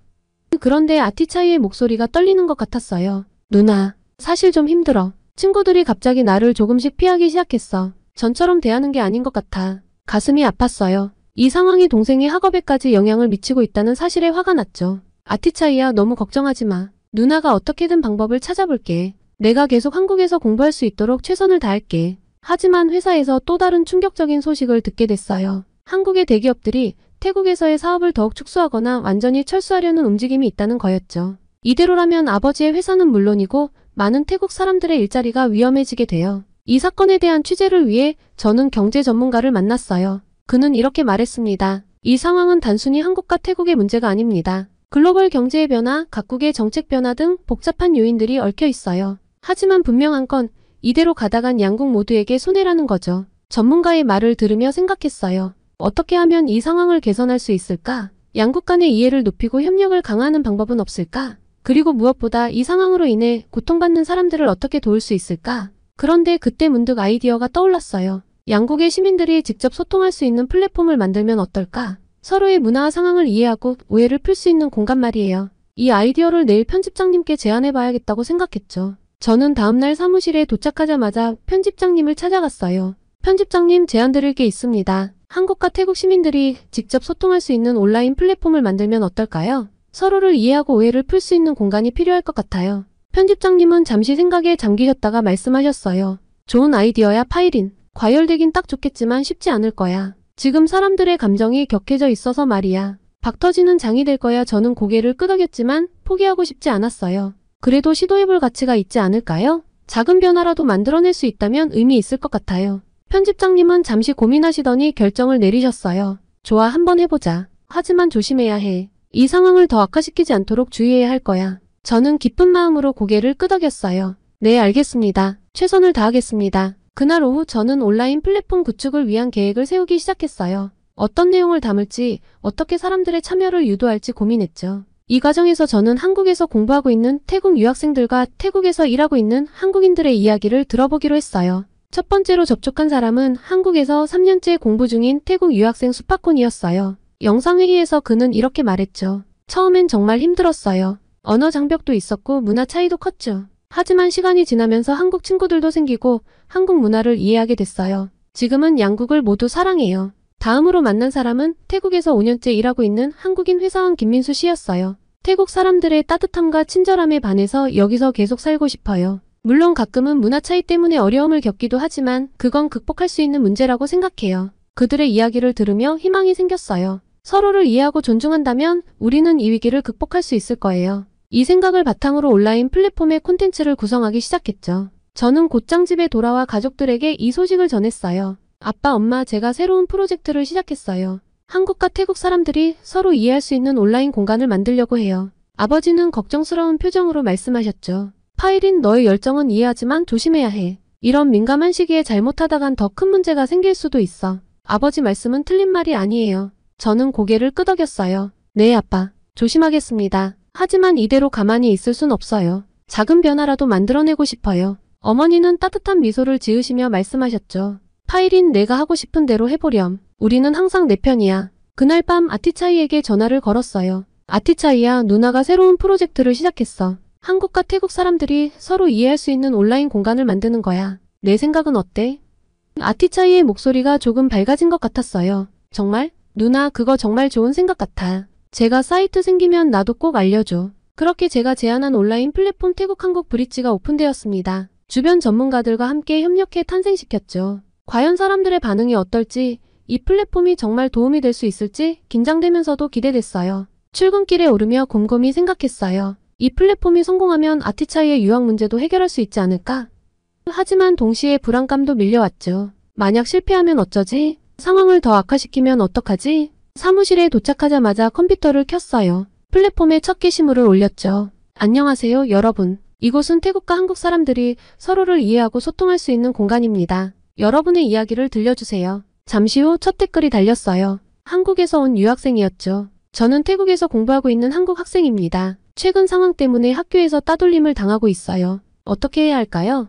그런데 아티차이의 목소리가 떨리는 것 같았어요. 누나, 사실 좀 힘들어. 친구들이 갑자기 나를 조금씩 피하기 시작했어. 전처럼 대하는 게 아닌 것 같아. 가슴이 아팠어요. 이 상황이 동생의 학업에까지 영향을 미치고 있다는 사실에 화가 났죠. 아티차이야, 너무 걱정하지 마. 누나가 어떻게든 방법을 찾아볼게. 내가 계속 한국에서 공부할 수 있도록 최선을 다할게. 하지만 회사에서 또 다른 충격적인 소식을 듣게 됐어요. 한국의 대기업들이 태국에서의 사업을 더욱 축소하거나 완전히 철수하려는 움직임이 있다는 거였죠. 이대로라면 아버지의 회사는 물론이고 많은 태국 사람들의 일자리가 위험해지게 돼요. 이 사건에 대한 취재를 위해 저는 경제 전문가를 만났어요. 그는 이렇게 말했습니다. 이 상황은 단순히 한국과 태국의 문제가 아닙니다. 글로벌 경제의 변화, 각국의 정책 변화 등 복잡한 요인들이 얽혀 있어요. 하지만 분명한 건 이대로 가다간 양국 모두에게 손해라는 거죠. 전문가의 말을 들으며 생각했어요. 어떻게 하면 이 상황을 개선할 수 있을까? 양국 간의 이해를 높이고 협력을 강화하는 방법은 없을까? 그리고 무엇보다 이 상황으로 인해 고통받는 사람들을 어떻게 도울 수 있을까? 그런데 그때 문득 아이디어가 떠올랐어요. 양국의 시민들이 직접 소통할 수 있는 플랫폼을 만들면 어떨까? 서로의 문화와 상황을 이해하고 오해를 풀 수 있는 공간 말이에요. 이 아이디어를 내일 편집장님께 제안해봐야겠다고 생각했죠. 저는 다음날 사무실에 도착하자마자 편집장님을 찾아갔어요. 편집장님, 제안 드릴 게 있습니다. 한국과 태국 시민들이 직접 소통할 수 있는 온라인 플랫폼을 만들면 어떨까요? 서로를 이해하고 오해를 풀 수 있는 공간이 필요할 것 같아요. 편집장님은 잠시 생각에 잠기셨다가 말씀하셨어요. 좋은 아이디어야 파이린. 과열되긴 딱 좋겠지만 쉽지 않을 거야. 지금 사람들의 감정이 격해져 있어서 말이야. 박 터지는 장이 될 거야. 저는 고개를 끄덕였지만 포기하고 싶지 않았어요. 그래도 시도해볼 가치가 있지 않을까요? 작은 변화라도 만들어낼 수 있다면 의미 있을 것 같아요. 편집장님은 잠시 고민하시더니 결정을 내리셨어요. 좋아, 한번 해보자. 하지만 조심해야 해. 이 상황을 더 악화시키지 않도록 주의해야 할 거야. 저는 기쁜 마음으로 고개를 끄덕였어요. 네, 알겠습니다. 최선을 다하겠습니다. 그날 오후 저는 온라인 플랫폼 구축을 위한 계획을 세우기 시작했어요. 어떤 내용을 담을지, 어떻게 사람들의 참여를 유도할지 고민했죠. 이 과정에서 저는 한국에서 공부하고 있는 태국 유학생들과 태국에서 일하고 있는 한국인들의 이야기를 들어보기로 했어요. 첫 번째로 접촉한 사람은 한국에서 3년째 공부 중인 태국 유학생 수파콘이었어요. 영상회의에서 그는 이렇게 말했죠. 처음엔 정말 힘들었어요. 언어 장벽도 있었고 문화 차이도 컸죠. 하지만 시간이 지나면서 한국 친구들도 생기고 한국 문화를 이해하게 됐어요. 지금은 양국을 모두 사랑해요. 다음으로 만난 사람은 태국에서 5년째 일하고 있는 한국인 회사원 김민수 씨였어요. 태국 사람들의 따뜻함과 친절함에 반해서 여기서 계속 살고 싶어요. 물론 가끔은 문화 차이 때문에 어려움을 겪기도 하지만 그건 극복할 수 있는 문제라고 생각해요. 그들의 이야기를 들으며 희망이 생겼어요. 서로를 이해하고 존중한다면 우리는 이 위기를 극복할 수 있을 거예요. 이 생각을 바탕으로 온라인 플랫폼의 콘텐츠를 구성하기 시작했죠. 저는 곧장 집에 돌아와 가족들에게 이 소식을 전했어요. 아빠, 엄마, 제가 새로운 프로젝트를 시작했어요. 한국과 태국 사람들이 서로 이해할 수 있는 온라인 공간을 만들려고 해요. 아버지는 걱정스러운 표정으로 말씀하셨죠. 파이린, 너의 열정은 이해하지만 조심해야 해. 이런 민감한 시기에 잘못하다간 더 큰 문제가 생길 수도 있어. 아버지 말씀은 틀린 말이 아니에요. 저는 고개를 끄덕였어요. 네, 아빠. 조심하겠습니다. 하지만 이대로 가만히 있을 순 없어요. 작은 변화라도 만들어내고 싶어요. 어머니는 따뜻한 미소를 지으시며 말씀하셨죠. 파이린, 내가 하고 싶은 대로 해보렴. 우리는 항상 내 편이야. 그날 밤 아티차이에게 전화를 걸었어요. 아티차이야, 누나가 새로운 프로젝트를 시작했어. 한국과 태국 사람들이 서로 이해할 수 있는 온라인 공간을 만드는 거야. 내 생각은 어때? 아티차이의 목소리가 조금 밝아진 것 같았어요. 정말? 누나, 그거 정말 좋은 생각 같아. 제가 사이트 생기면 나도 꼭 알려줘. 그렇게 제가 제안한 온라인 플랫폼 태국 한국 브릿지가 오픈되었습니다. 주변 전문가들과 함께 협력해 탄생시켰죠. 과연 사람들의 반응이 어떨지, 이 플랫폼이 정말 도움이 될 수 있을지 긴장되면서도 기대됐어요. 출근길에 오르며 곰곰이 생각했어요. 이 플랫폼이 성공하면 아티차이의 유학 문제도 해결할 수 있지 않을까? 하지만 동시에 불안감도 밀려왔죠. 만약 실패하면 어쩌지? 상황을 더 악화시키면 어떡하지? 사무실에 도착하자마자 컴퓨터를 켰어요. 플랫폼에 첫 게시물을 올렸죠. 안녕하세요, 여러분. 이곳은 태국과 한국 사람들이 서로를 이해하고 소통할 수 있는 공간입니다. 여러분의 이야기를 들려주세요. 잠시 후 첫 댓글이 달렸어요. 한국에서 온 유학생이었죠. 저는 태국에서 공부하고 있는 한국 학생입니다. 최근 상황 때문에 학교에서 따돌림을 당하고 있어요. 어떻게 해야 할까요?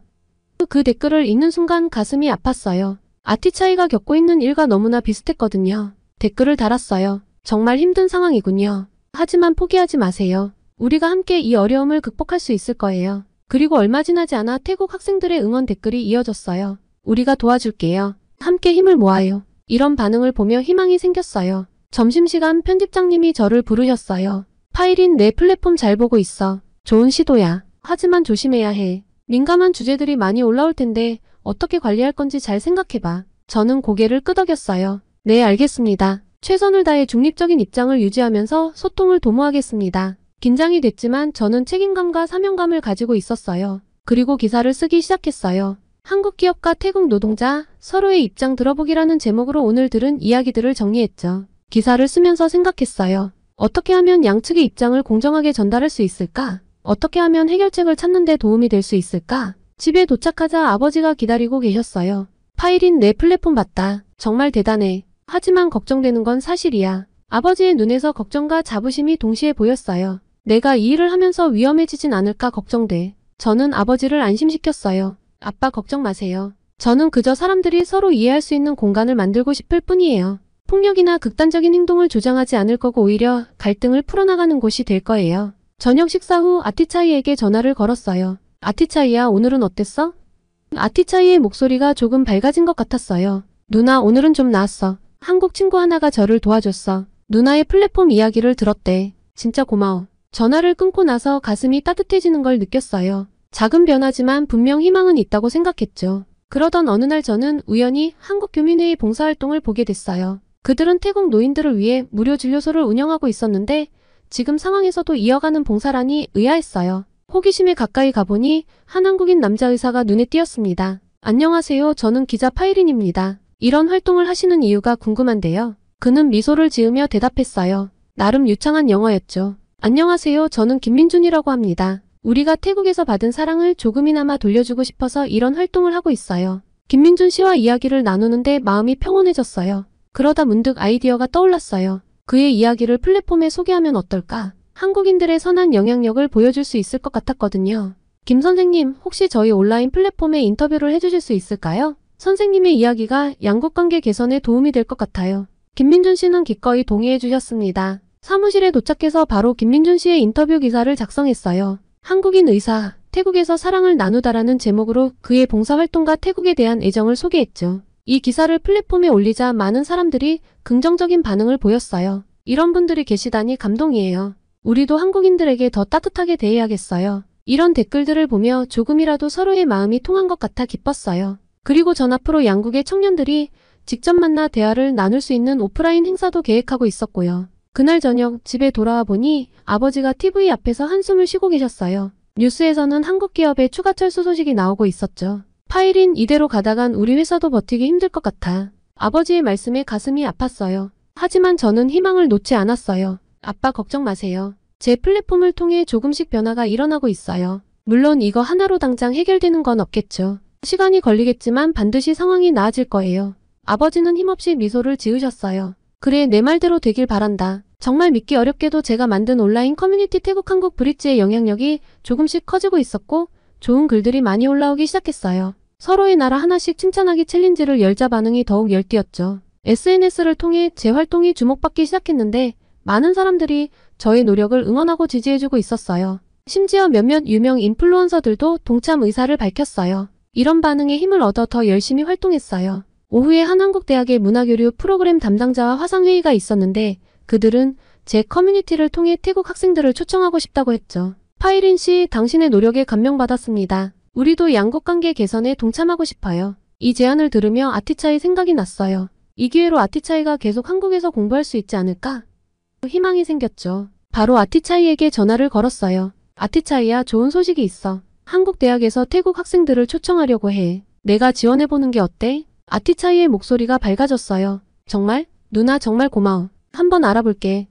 그 댓글을 읽는 순간 가슴이 아팠어요. 아티차이가 겪고 있는 일과 너무나 비슷했거든요. 댓글을 달았어요. 정말 힘든 상황이군요. 하지만 포기하지 마세요. 우리가 함께 이 어려움을 극복할 수 있을 거예요. 그리고 얼마 지나지 않아 태국 학생들의 응원 댓글이 이어졌어요. 우리가 도와줄게요. 함께 힘을 모아요. 이런 반응을 보며 희망이 생겼어요. 점심시간 편집장님이 저를 부르셨어요. 파이린, 내 플랫폼 잘 보고 있어. 좋은 시도야. 하지만 조심해야 해. 민감한 주제들이 많이 올라올 텐데 어떻게 관리할 건지 잘 생각해봐. 저는 고개를 끄덕였어요. 네, 알겠습니다. 최선을 다해 중립적인 입장을 유지하면서 소통을 도모하겠습니다. 긴장이 됐지만 저는 책임감과 사명감을 가지고 있었어요. 그리고 기사를 쓰기 시작했어요. 한국 기업과 태국 노동자, 서로의 입장 들어보기라는 제목으로 오늘 들은 이야기들을 정리했죠. 기사를 쓰면서 생각했어요. 어떻게 하면 양측의 입장을 공정하게 전달할 수 있을까? 어떻게 하면 해결책을 찾는 데 도움이 될 수 있을까? 집에 도착하자 아버지가 기다리고 계셨어요. 파이린, 내 플랫폼 봤다. 정말 대단해. 하지만 걱정되는 건 사실이야. 아버지의 눈에서 걱정과 자부심이 동시에 보였어요. 내가 이 일을 하면서 위험해지진 않을까 걱정돼. 저는 아버지를 안심시켰어요. 아빠, 걱정 마세요. 저는 그저 사람들이 서로 이해할 수 있는 공간을 만들고 싶을 뿐이에요. 폭력이나 극단적인 행동을 조장하지 않을 거고 오히려 갈등을 풀어나가는 곳이 될 거예요. 저녁 식사 후 아티차이에게 전화를 걸었어요. 아티차이야, 오늘은 어땠어? 아티차이의 목소리가 조금 밝아진 것 같았어요. 누나, 오늘은 좀 나았어. 한국 친구 하나가 저를 도와줬어. 누나의 플랫폼 이야기를 들었대. 진짜 고마워. 전화를 끊고 나서 가슴이 따뜻해지는 걸 느꼈어요. 작은 변화지만 분명 희망은 있다고 생각했죠. 그러던 어느 날 저는 우연히 한국교민회의 봉사활동을 보게 됐어요. 그들은 태국 노인들을 위해 무료 진료소를 운영하고 있었는데 지금 상황에서도 이어가는 봉사라니 의아했어요. 호기심에 가까이 가보니 한 한국인 남자 의사가 눈에 띄었습니다. 안녕하세요. 저는 기자 파이린입니다. 이런 활동을 하시는 이유가 궁금한데요. 그는 미소를 지으며 대답했어요. 나름 유창한 영어였죠. 안녕하세요. 저는 김민준이라고 합니다. 우리가 태국에서 받은 사랑을 조금이나마 돌려주고 싶어서 이런 활동을 하고 있어요. 김민준 씨와 이야기를 나누는데 마음이 평온해졌어요. 그러다 문득 아이디어가 떠올랐어요. 그의 이야기를 플랫폼에 소개하면 어떨까? 한국인들의 선한 영향력을 보여줄 수 있을 것 같았거든요. 김 선생님, 혹시 저희 온라인 플랫폼에 인터뷰를 해주실 수 있을까요? 선생님의 이야기가 양국관계 개선에 도움이 될 것 같아요. 김민준 씨는 기꺼이 동의해 주셨습니다. 사무실에 도착해서 바로 김민준 씨의 인터뷰 기사를 작성했어요. 한국인 의사, 태국에서 사랑을 나누다라는 제목으로 그의 봉사활동과 태국에 대한 애정을 소개했죠. 이 기사를 플랫폼에 올리자 많은 사람들이 긍정적인 반응을 보였어요. 이런 분들이 계시다니 감동이에요. 우리도 한국인들에게 더 따뜻하게 대해야겠어요. 이런 댓글들을 보며 조금이라도 서로의 마음이 통한 것 같아 기뻤어요. 그리고 전 앞으로 양국의 청년들이 직접 만나 대화를 나눌 수 있는 오프라인 행사도 계획하고 있었고요. 그날 저녁 집에 돌아와 보니 아버지가 TV 앞에서 한숨을 쉬고 계셨어요. 뉴스에서는 한국 기업의 추가 철수 소식이 나오고 있었죠. 파일인 이대로 가다간 우리 회사도 버티기 힘들 것 같아. 아버지의 말씀에 가슴이 아팠어요. 하지만 저는 희망을 놓지 않았어요. 아빠 걱정 마세요. 제 플랫폼을 통해 조금씩 변화가 일어나고 있어요. 물론 이거 하나로 당장 해결되는 건 없겠죠. 시간이 걸리겠지만 반드시 상황이 나아질 거예요. 아버지는 힘없이 미소를 지으셨어요. 그래, 내 말대로 되길 바란다. 정말 믿기 어렵게도 제가 만든 온라인 커뮤니티 태국 한국 브릿지의 영향력이 조금씩 커지고 있었고 좋은 글들이 많이 올라오기 시작했어요. 서로의 나라 하나씩 칭찬하기 챌린지를 열자 반응이 더욱 열띠었죠. SNS를 통해 제 활동이 주목받기 시작했는데 많은 사람들이 저의 노력을 응원하고 지지해주고 있었어요. 심지어 몇몇 유명 인플루언서들도 동참 의사를 밝혔어요. 이런 반응에 힘을 얻어 더 열심히 활동했어요. 오후에 한 한국대학의 문화교류 프로그램 담당자와 화상회의가 있었는데 그들은 제 커뮤니티를 통해 태국 학생들을 초청하고 싶다고 했죠. 파이린 씨, 당신의 노력에 감명받았습니다. 우리도 양국관계 개선에 동참하고 싶어요. 이 제안을 들으며 아티차이 생각이 났어요. 이 기회로 아티차이가 계속 한국에서 공부할 수 있지 않을까? 희망이 생겼죠. 바로 아티차이에게 전화를 걸었어요. 아티차이야, 좋은 소식이 있어. 한국 대학에서 태국 학생들을 초청하려고 해. 내가 지원해보는 게 어때? 아티차이의 목소리가 밝아졌어요. 정말? 누나 정말 고마워. 한번 알아볼게.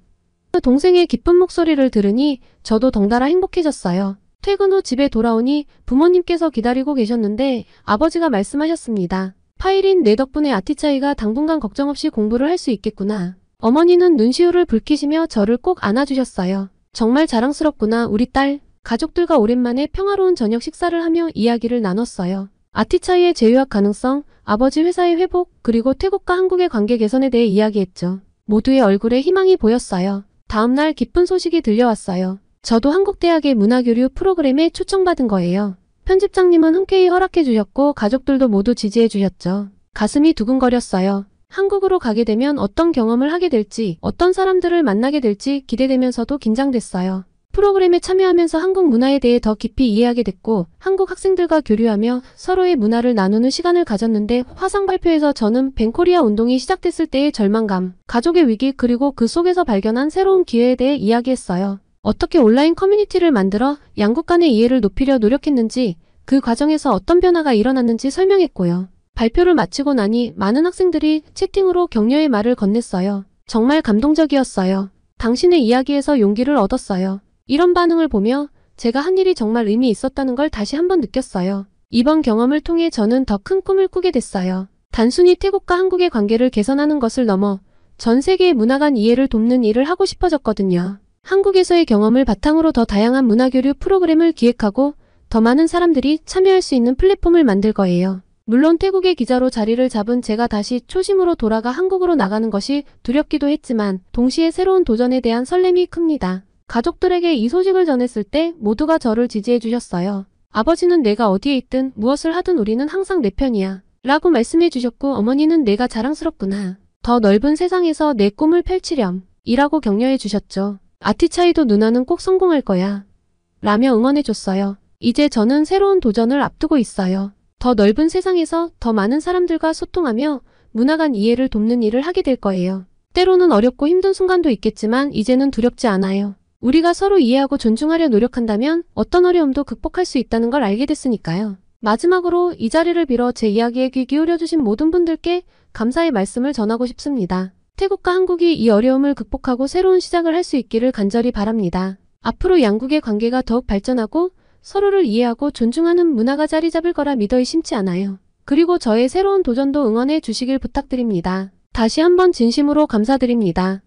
동생의 기쁜 목소리를 들으니 저도 덩달아 행복해졌어요. 퇴근 후 집에 돌아오니 부모님께서 기다리고 계셨는데 아버지가 말씀하셨습니다. 파이린, 내 덕분에 아티차이가 당분간 걱정 없이 공부를 할 수 있겠구나. 어머니는 눈시울을 붉히시며 저를 꼭 안아주셨어요. 정말 자랑스럽구나, 우리 딸. 가족들과 오랜만에 평화로운 저녁 식사를 하며 이야기를 나눴어요. 아티차이의 재유학 가능성, 아버지 회사의 회복, 그리고 태국과 한국의 관계 개선에 대해 이야기했죠. 모두의 얼굴에 희망이 보였어요. 다음날 기쁜 소식이 들려왔어요. 저도 한국대학의 문화교류 프로그램에 초청받은 거예요. 편집장님은 흔쾌히 허락해 주셨고 가족들도 모두 지지해 주셨죠. 가슴이 두근거렸어요. 한국으로 가게 되면 어떤 경험을 하게 될지, 어떤 사람들을 만나게 될지 기대되면서도 긴장됐어요. 프로그램에 참여하면서 한국 문화에 대해 더 깊이 이해하게 됐고 한국 학생들과 교류하며 서로의 문화를 나누는 시간을 가졌는데 화상 발표에서 저는 벤코리아 운동이 시작됐을 때의 절망감, 가족의 위기 그리고 그 속에서 발견한 새로운 기회에 대해 이야기했어요. 어떻게 온라인 커뮤니티를 만들어 양국 간의 이해를 높이려 노력했는지, 그 과정에서 어떤 변화가 일어났는지 설명했고요. 발표를 마치고 나니 많은 학생들이 채팅으로 격려의 말을 건넸어요. 정말 감동적이었어요. 당신의 이야기에서 용기를 얻었어요. 이런 반응을 보며 제가 한 일이 정말 의미 있었다는 걸 다시 한번 느꼈어요. 이번 경험을 통해 저는 더 큰 꿈을 꾸게 됐어요. 단순히 태국과 한국의 관계를 개선하는 것을 넘어 전 세계의 문화 간 이해를 돕는 일을 하고 싶어졌거든요. 한국에서의 경험을 바탕으로 더 다양한 문화교류 프로그램을 기획하고 더 많은 사람들이 참여할 수 있는 플랫폼을 만들 거예요. 물론 태국의 기자로 자리를 잡은 제가 다시 초심으로 돌아가 한국으로 나가는 것이 두렵기도 했지만 동시에 새로운 도전에 대한 설렘이 큽니다. 가족들에게 이 소식을 전했을 때 모두가 저를 지지해 주셨어요. 아버지는 내가 어디에 있든 무엇을 하든 우리는 항상 내 편이야 라고 말씀해 주셨고 어머니는 내가 자랑스럽구나. 더 넓은 세상에서 내 꿈을 펼치렴. 이라고 격려해 주셨죠. 아티차이도 누나는 꼭 성공할 거야. 라며 응원해 줬어요. 이제 저는 새로운 도전을 앞두고 있어요. 더 넓은 세상에서 더 많은 사람들과 소통하며 문화 간 이해를 돕는 일을 하게 될 거예요. 때로는 어렵고 힘든 순간도 있겠지만 이제는 두렵지 않아요. 우리가 서로 이해하고 존중하려 노력한다면 어떤 어려움도 극복할 수 있다는 걸 알게 됐으니까요. 마지막으로 이 자리를 빌어 제 이야기에 귀 기울여주신 모든 분들께 감사의 말씀을 전하고 싶습니다. 태국과 한국이 이 어려움을 극복하고 새로운 시작을 할 수 있기를 간절히 바랍니다. 앞으로 양국의 관계가 더욱 발전하고 서로를 이해하고 존중하는 문화가 자리 잡을 거라 믿어 의심치 않아요. 그리고 저의 새로운 도전도 응원해 주시길 부탁드립니다. 다시 한번 진심으로 감사드립니다.